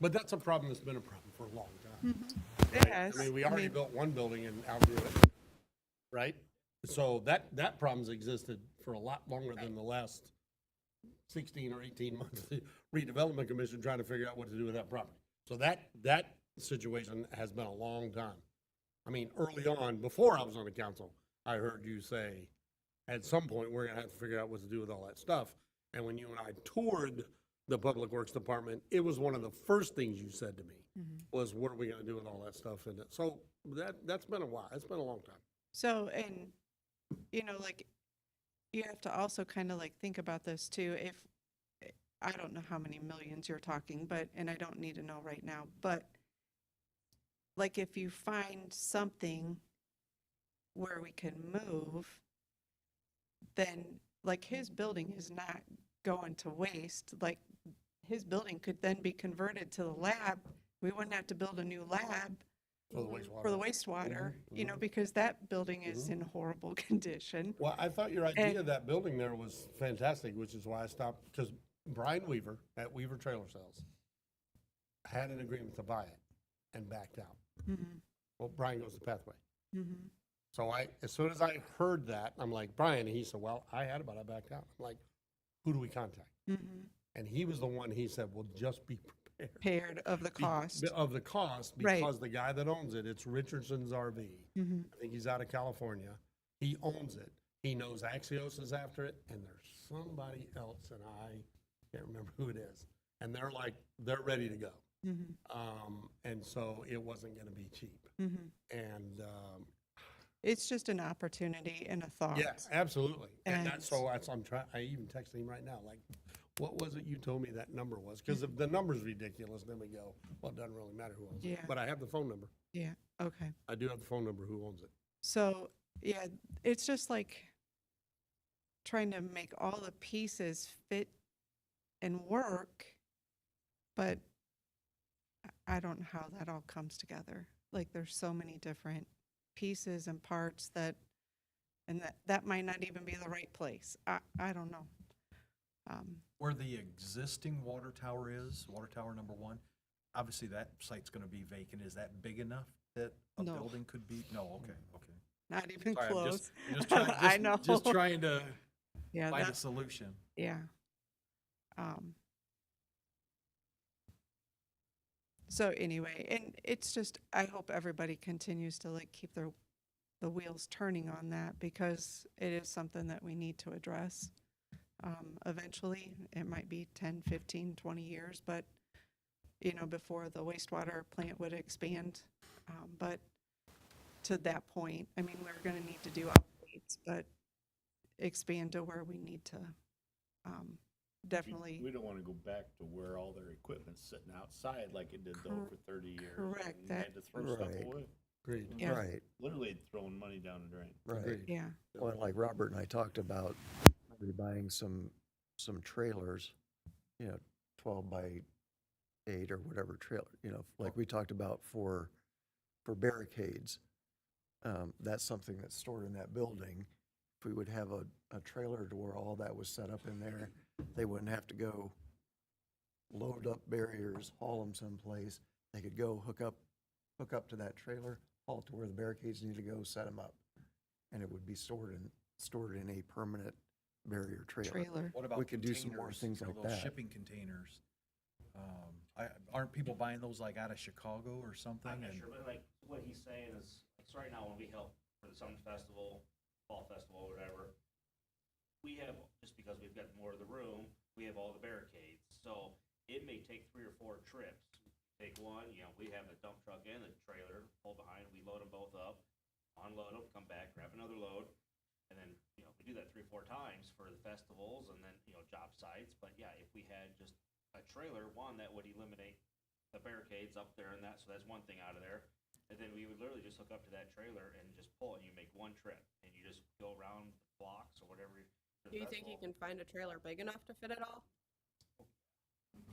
But that's a problem that's been a problem for a long time. It right? has. I mean, we I already mean- built one building and outgrew it, right? So that problem's existed for a lot longer than the last 16 or 18 months. The redevelopment commission trying to figure out what to do with that property. So that situation has been a long time. I mean, early on, before I was on the council, I heard you say, at some point, we're gonna have to figure out what to do with all that stuff. And when you and I toured the Public Works Department, it was one of the first things you said to me, was what are we gonna do with all that stuff? And so that's been a while. It's been a long time. So, and, you know, like, you have to also kind of like think about this too. If, I don't know how many millions you're talking, but, and I don't need to know right now, but like if you find something where we can move, then like his building is not going to waste. Like his building could then be converted to the lab. We wouldn't have to build a new lab For the wastewater. for the wastewater, you know, because that building is in horrible condition. Well, I thought your idea And- of that building there was fantastic, which is why I stopped, because Brian Weaver at Weaver Trailer Sales had an agreement to buy it and backed out. Mhm, Well, Brian goes the pathway. mhm. So as soon as I heard that, I'm like, Brian, and he said, well, I had it, but I backed out. I'm like, who do we contact? Mhm. And he was the one, he said, well, just be prepared. Paired of the cost. Of the cost, Right. because the guy that owns it, it's Richardson's RV. Mhm. I think he's out of California. He owns it. He knows Axios is after it, and there's somebody else, and I can't remember who it is. And they're like, they're ready to go. Mhm, And so it wasn't gonna be cheap. mhm. And, It's just an opportunity and a thought. yes, absolutely. And that's, And- so I'm trying, I even texted him right now, like, what was it you told me that number was? Because if the number's ridiculous, then we go, well, it doesn't really matter who owns it. Yeah. But I have the phone number. Yeah, okay. I do have the phone number who owns it. So, yeah, it's just like trying to make all the pieces fit and work, but I don't know how that all comes together. Like, there's so many different pieces and parts that, and that might not even be the right place. I don't know. Where the existing water tower is, water tower number 1, obviously that site's gonna be vacant. Is that big enough that a No. building could be? No, okay. Not even Sorry, I'm close. just trying, I know. just trying to Yeah, find a that, solution. yeah. So anyway, and it's just, I hope everybody continues to like keep the wheels turning on that because it is something that we need to address. Eventually, it might be 10, 15, 20 years, but you know, before the wastewater plant would expand. But to that point, I mean, we're gonna need to do updates, but expand to where we need to, definitely. We don't wanna go back to where all their equipment's sitting outside like it did though Cor- for 30 years. correct, and they had that- to throw stuff Right. away. Agreed. Yeah. Right, Literally throwing money down the drain. right. Agreed. Yeah, Well, and like Robert and I talked about, maybe buying some trailers, 12 by 8 or whatever trailer, like we talked about for barricades. That's something that's stored in that building. If we would have a trailer to where all that was set up in there, they wouldn't have to go load up barriers, haul them someplace. They could go hook up to that trailer, haul it to where the barricades need to go, set them up. And it would be stored in a permanent barrier trailer. What about We could do some more containers, things like those that. shipping containers? Aren't people buying those like out of Chicago or something? I'm not And- sure, but like, what he's saying is, like, so right now, when we help for the summer festival, fall festival, whatever, we have, just because we've got more of the room, we have all the barricades, so it may take 3 or 4 trips. Take one, we have the dump truck and the trailer, pull behind, we load them both up, unload them, come back, grab another load, and then, we do that 3 or 4 times for the festivals and then, you know, job sites, but yeah, if we had just a trailer, one, that would eliminate the barricades up there and that, so that's one thing out of there. And then we would literally just hook up to that trailer and just pull, and you make one trip, and you just go around blocks or whatever. for the Do you think you festival. can find a trailer big enough to fit it all?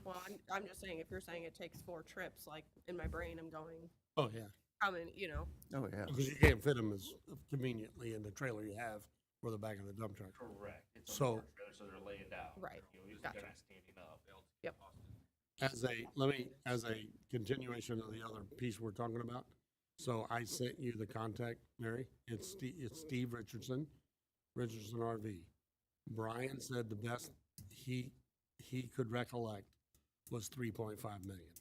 Well, I'm just saying, if you're saying it takes 4 trips, like, in my brain, I'm going, Oh, yeah. how many, you know? Oh, yeah. Because you can't fit them as conveniently in the trailer you have or the back of the dump truck. Correct. It's a So- more trailer, so they're laying down. Right. You know, Gotcha. kind of standing up. Yep. As a continuation of the other piece we're talking about, so I sent you the contact, Mary. It's Steve Richardson, Richardson RV. Brian said the best he could recollect was 3.5 million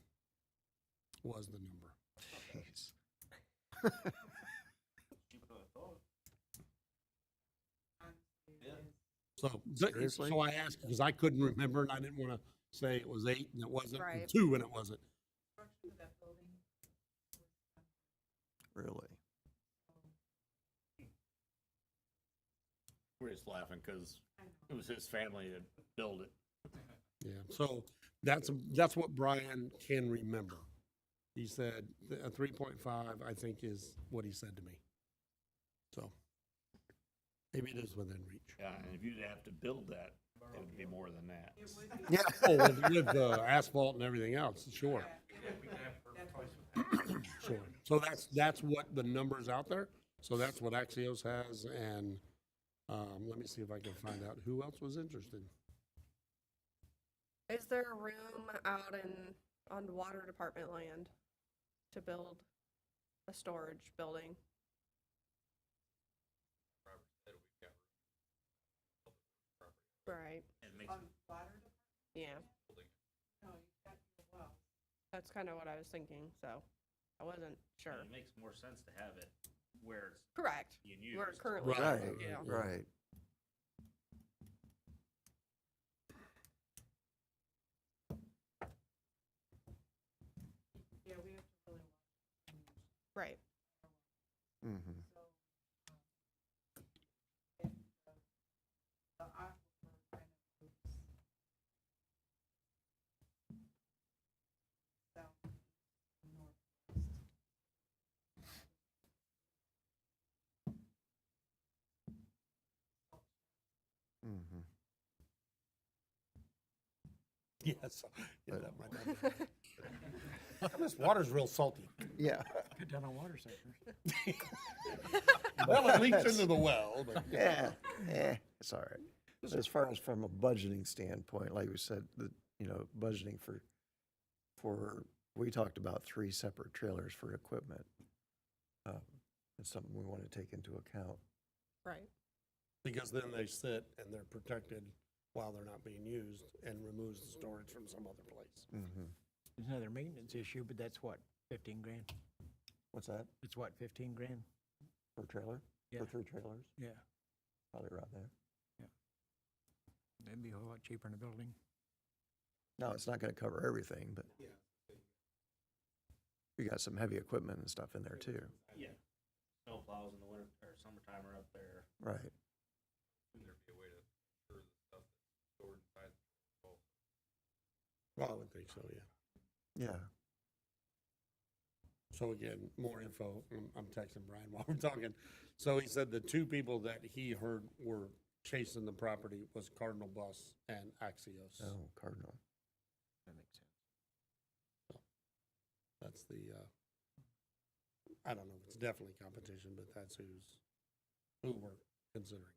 was the number. Jeez. Cheaper than I thought. Seriously? So I asked, because I couldn't remember and I didn't want to say it was 8 and it wasn't, and Right. 2 and it wasn't. Really? We're just laughing because it was his family that built it. Yeah, so that's what Brian can remember. He said a 3.5, I think, is what he said to me. So maybe it is within reach. Yeah, and if you'd have to build that, it would be more than that. Yeah. Oh, with asphalt and everything else, sure. Sure. So that's what the numbers out there. So that's what Axios has, and let me see if I can find out who else was interested. Is there a room out on water department land to build a storage building? Right, yeah. That's kind of what I was thinking, so I wasn't sure. It makes more sense to have it where it's Correct, being used. where it currently is, Right, yeah. right. Right, Mm-hmm. Mm-hmm. Yes. Yeah, that might not be- This water's real salty. Yeah. Cut down on water sectors. Well, it leaks into the well, but. Yeah, it's all right. But as far as from a budgeting standpoint, like we said, budgeting we talked about 3 separate trailers for equipment. It's something we want to take into account. right. Because then they sit and they're protected while they're not being used and removes the storage from some other place. Mm-hmm. There's another maintenance issue, but that's what, 15 grand? What's that, It's what, 15 grand? for a trailer? Yeah. For 3 trailers? Yeah, Probably around there. that'd be a whole lot cheaper in a building. No, it's not gonna cover everything, but you got some heavy equipment and stuff in there too. Yeah. Snow plows in the winter or summertime are up there. Right. Shouldn't there be a way to ensure the stuff that's stored inside the boat? Well, I would think so, yeah. Yeah. So again, more info. I'm texting Brian while we're talking. So he said the 2 people that he heard were chasing the property was Cardinal Bus and Axios. Oh, Cardinal. That makes sense. That's the, I don't know if it's definitely competition, but that's who we're considering.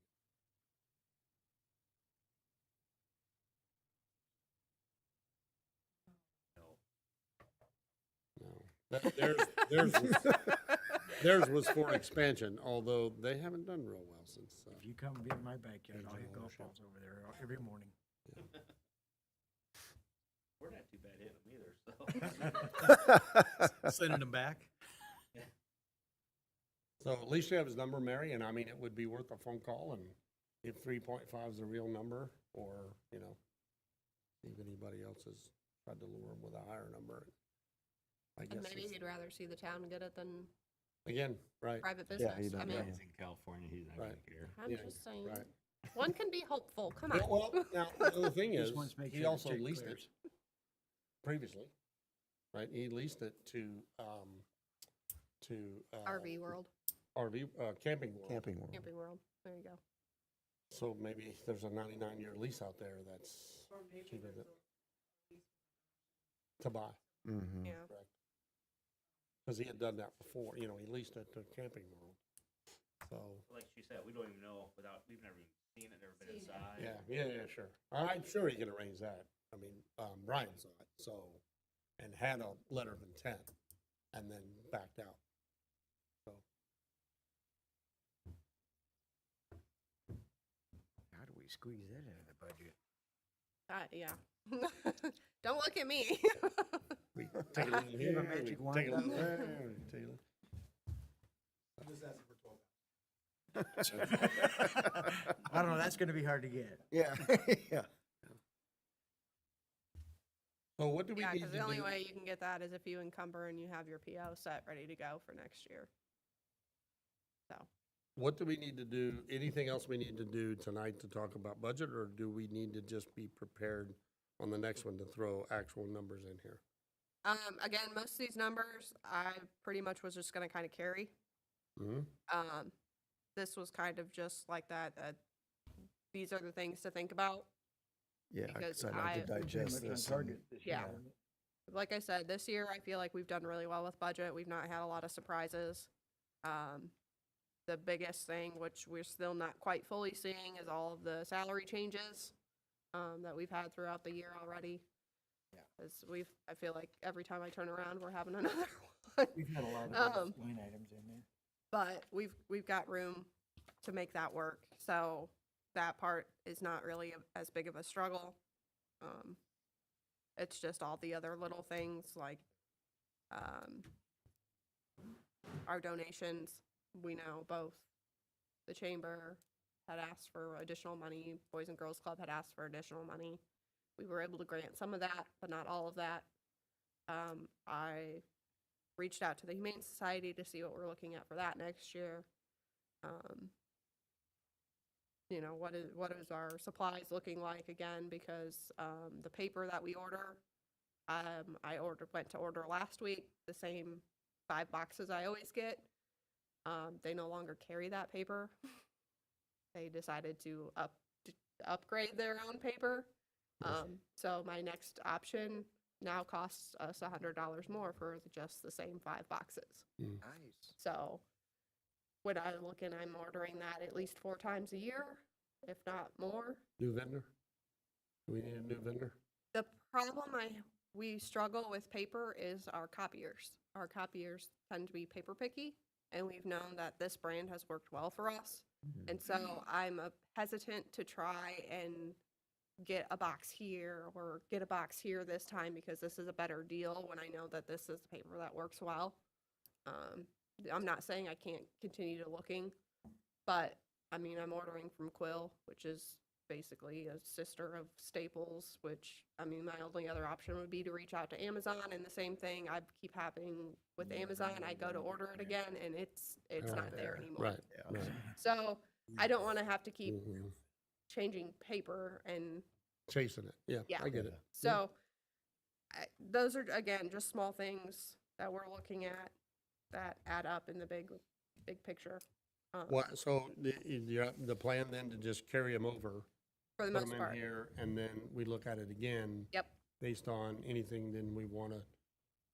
No. Theirs was for expansion, although they haven't done real well since. If you come be in my backyard, I'll hit Regional golf ownership. balls over there every morning. We're not too bad hitting them either, so. Sending them back? So at least you have his number, Mary, and I mean, it would be worth a phone call, and if 3.5 is the real number, or, see if anybody else has tried to lure him with a higher number. I And guess, maybe it's- he'd rather see the town get it than again, right, private Yeah, he business. I doesn't mean, know. He's in California, he's not Right. gonna care. I'm Yeah, just saying. right. One can be hopeful, come Well, on. well, now, the other thing is, Just wants to make he sure the also check leased it clears. previously, right? He leased it to RV World, Camping World. Camping World. Camping World, there you go. So maybe there's a 99-year lease out there that's cheaper to buy, Mm-hmm. Yeah. correct? Because he had done that before, you know, he leased it to Camping World. So, Like she said, we don't even know we've never even seen it, never been inside. yeah, sure. I'm sure he can arrange that. I mean, Brian saw it, so, and had a letter of intent, and then backed out. So, How do we squeeze that out of the budget? Yeah. Don't look at me. we take a little You have a here, magic we wand take a out little there? there, take a little. I don't know, that's gonna be hard to get. Yeah, yeah. So what do we Yeah, need because to the only do? way you can get that is if you encumber and you have your PO set ready to go for next year. So, What do we need to do? Anything else we need to do tonight to talk about budget, or do we need to just be prepared on the next one to throw actual numbers in here? again, most of these numbers, I pretty much was just gonna kind of carry. Hmm. This was kind of just like that, these are the things to think about. Yeah, Because because I'd like to I- digest this. and- Yeah. Like I said, this year, I feel like we've done really well with budget. We've not had a lot of surprises. The biggest thing, which we're still not quite fully seeing, is all of the salary changes that we've had throughout the year already. Yeah. As I feel like every time I turn around, we're having another one. We've had a lot of Um, those line items in there. But we've got room to make that work. So that part is not really as big of a struggle. It's just all the other little things like our donations. We know both the chamber had asked for additional money, Boys and Girls Club had asked for additional money. We were able to grant some of that, but not all of that. I reached out to the Humane Society to see what we're looking at for that next year. You know, what is our supplies looking like again, because the paper that we order, went to order last week, the same 5 boxes I always get. They no longer carry that paper. They decided to upgrade their own paper. So my next option now costs us $100 more for just the same 5 boxes. Nice. So when I'm looking, I'm ordering that at least 4 times a year, if not more. New vendor? Do we need a new vendor? The problem we struggle with paper is our copiers. Our copiers tend to be paper picky, and we've known that this brand has worked well for us. And so I'm hesitant to try and get a box here or get a box here this time because this is a better deal when I know that this is the paper that works well. I'm not saying I can't continue to looking, but I mean, I'm ordering from Quill, which is basically a sister of Staples, which, I mean, my only other option would be to reach out to Amazon, and the same thing I keep having with Amazon. I go to order it again, and it's not there anymore. Right, Yeah. right. So I don't want to have to keep Mhm. changing paper, and Chasing it, yeah, Yeah. I get it. so those are, again, just small things that we're looking at that add up in the big picture. What, so the plan then to just carry them over, For the put most them in part. here, and then we look at it again Yep. based on anything then we want to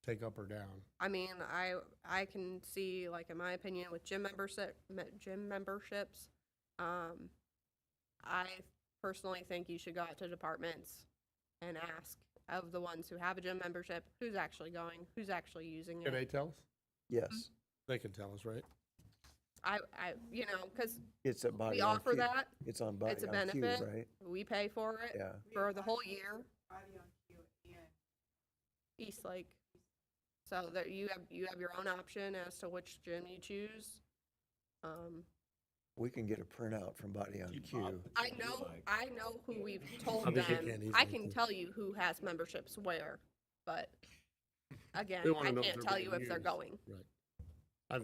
take up or down? I mean, I can see, like, in my opinion, with gym memberships, I personally think you should go out to departments and ask of the ones who have a gym membership, who's actually going, who's actually using Can it. they tell us? Yes, They can tell us, right? You know, because it's at Body we on offer Cue. that, It's on Body it's a on Cue, benefit. right? We pay for it Yeah. for the whole year. Eastlake. So that you have your own option as to which gym you choose. We can get a printout from Body on Cue. I know who we've told I think you them. can I easily can too. tell you who has memberships where, but again, We wanna I know if can't they're tell being you if they're used. going. Right. I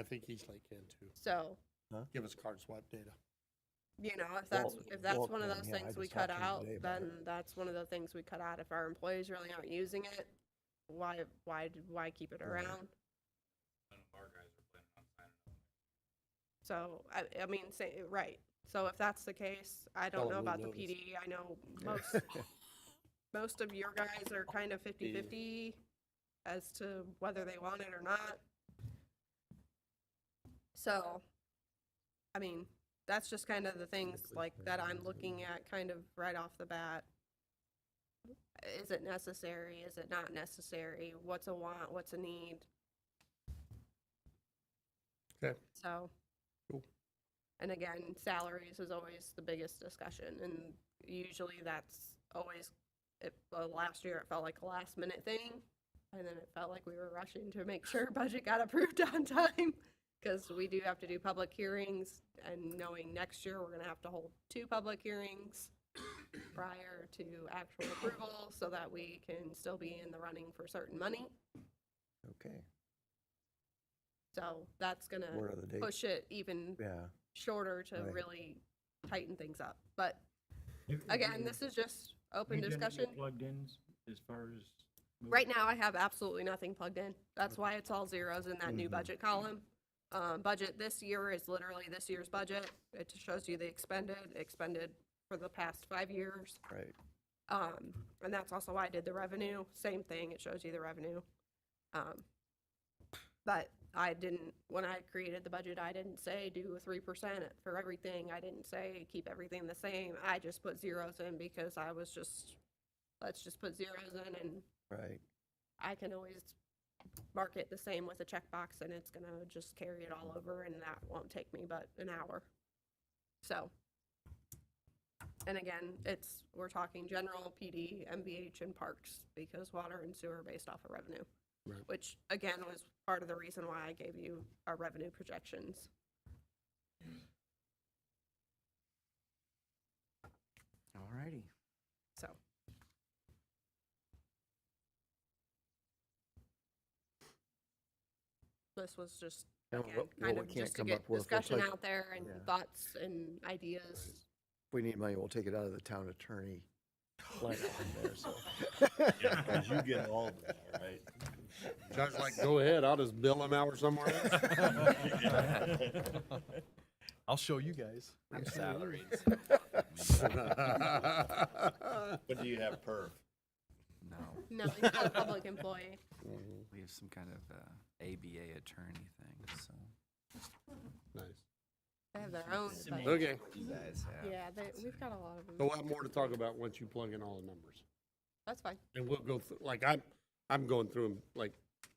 think Eastlake can too. So Give us card swap data. you know, if that's, Well, if that's well, one of then, those yeah, I things we just cut talked to him out, today about then that's one of the things we cut out. If our employees really aren't using it, why keep it Right. around? So, I mean, say, right. So if that's the case, I Tell don't know 'em we about the noticed. PD. I know most of your guys are kind of 50-50 as to whether they want it or not. So, I mean, that's just kind of the things like that I'm looking at kind of right off the bat. Is it necessary? Is it not necessary? What's a want? What's a need? Okay. So. Cool. And again, salaries is always the biggest discussion, and usually that's always, last year it felt like a last minute thing, and then it felt like we were rushing to make sure budget got approved on time, because we do have to do public hearings, and knowing next year we're gonna have to hold 2 public hearings prior to actual approval, so that we can still be in the running for certain money. Okay, So that's gonna what are the dates? push it even Yeah, shorter to Right. really tighten things up. But Have- have again, you- this is just open you done any discussion. Plugged in as far as. Right now, I have absolutely nothing plugged in. That's why it's all zeros in that new Mhm. budget column. Budget this year is literally this year's budget. It just shows you the expended for the past 5 years. right. And that's also why I did the revenue. Same thing, it shows you the revenue. But I didn't, when I created the budget, I didn't say do 3% for everything. I didn't say keep everything the same. I just put zeros in because I was just, let's just put zeros in, and Right. I can always mark it the same with a checkbox, and it's gonna just carry it all over, and that won't take me but an hour. So. And again, we're talking general, PD, MVH, and parks, because water and sewer are based off of revenue. Right. Which, again, was part of the reason why I gave you our revenue projections. Alrighty. So, this was just, And again, what kind we of can't just to come get up with, we'll discussion take- out there and Yeah. thoughts and ideas. If we need money, we'll take it out of the town attorney line item there, so. Cause you get all of that, right? Judge like, go ahead, I'll just bill them out somewhere else. I'll show you guys. Salaries. But do you have perf? No, No, he's not a public employee. we have some kind of ABA attorney thing, so. Nice. They have their own, but, Okay, You guys have. yeah, we've got a lot of them. so we'll have more to talk about once you plug in all the numbers. That's fine. And we'll go through, like, I'm going through them, like,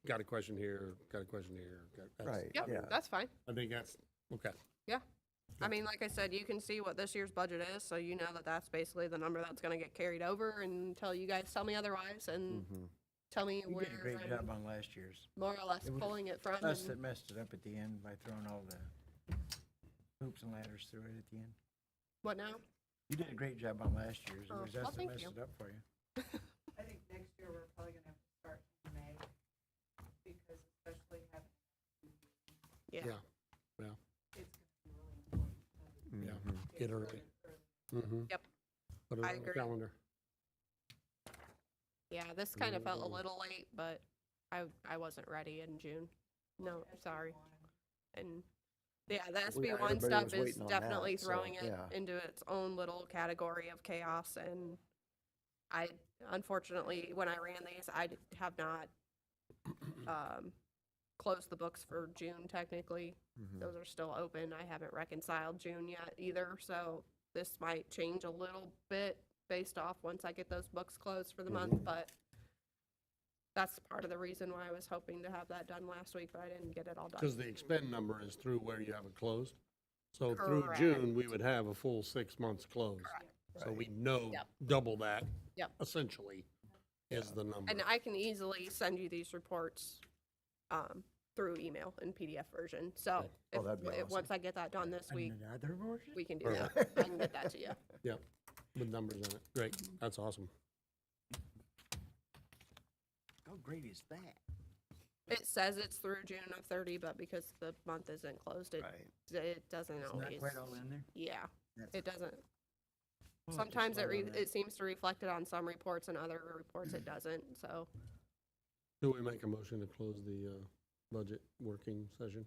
got a question here, got a question here. Right, Yep, yeah. that's fine. I think that's, okay. I mean, like I said, you can see what this year's budget is, so you know that that's basically the number that's gonna get carried over until you guys tell me otherwise, and Mhm. tell me You where did a great I'm job on last year's. more or less It was pulling it from. Us and- that messed it up at the end by throwing all the hoops and ladders through it at the end. What now? You did a great job on last year's. It Oh, was well, us that thank messed you. it up for you. I think next year we're probably gonna have to start in May, because especially having. Yeah. Yeah. It's gonna be really important. Yeah. Mhm. Get early. Mm-hmm. Yep. Put it I on the agree. calendar. Yeah, this kind of felt a little late, but I wasn't ready in June. No, sorry. And, yeah, the Yeah, SB1 everybody stuff was is waiting on definitely that, so, throwing it yeah. into its own little category of chaos, and I, unfortunately, when I ran these, I have not, closed the books for June technically. Mhm. Those are still open. I haven't reconciled June yet either, so this might change a little bit based off once I get those books closed for the month, but that's part of the reason why I was hoping to have that done last week, but I didn't get it all done. Because the expend number is through where you have it closed. So through Correct. June, we would have a full 6 months closed. So we know Yep. double that. Yep. Essentially is the number. And I can easily send you these reports, through email in PDF version, so Oh, that'd be awesome. once I get that done this week, Another version? we can do that. I can get that to you. Yep, with numbers on it. Great, that's awesome. How great is that? It says it's through June of 30, but because the month isn't closed, it doesn't It's always. not quite all in there? Yeah, That's it doesn't. We'll have to Sometimes slow down that. it seems to reflect it on some reports and other reports it doesn't, so. Do we make a motion to close the, budget working session?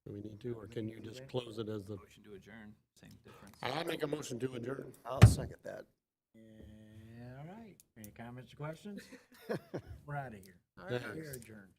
Do we need to, or can you just close it as the? Motion to adjourn, same difference. I make a motion to adjourn. I'll second that. Yeah, all right. Any comments or questions? We're out of here. Thanks. We're adjourned.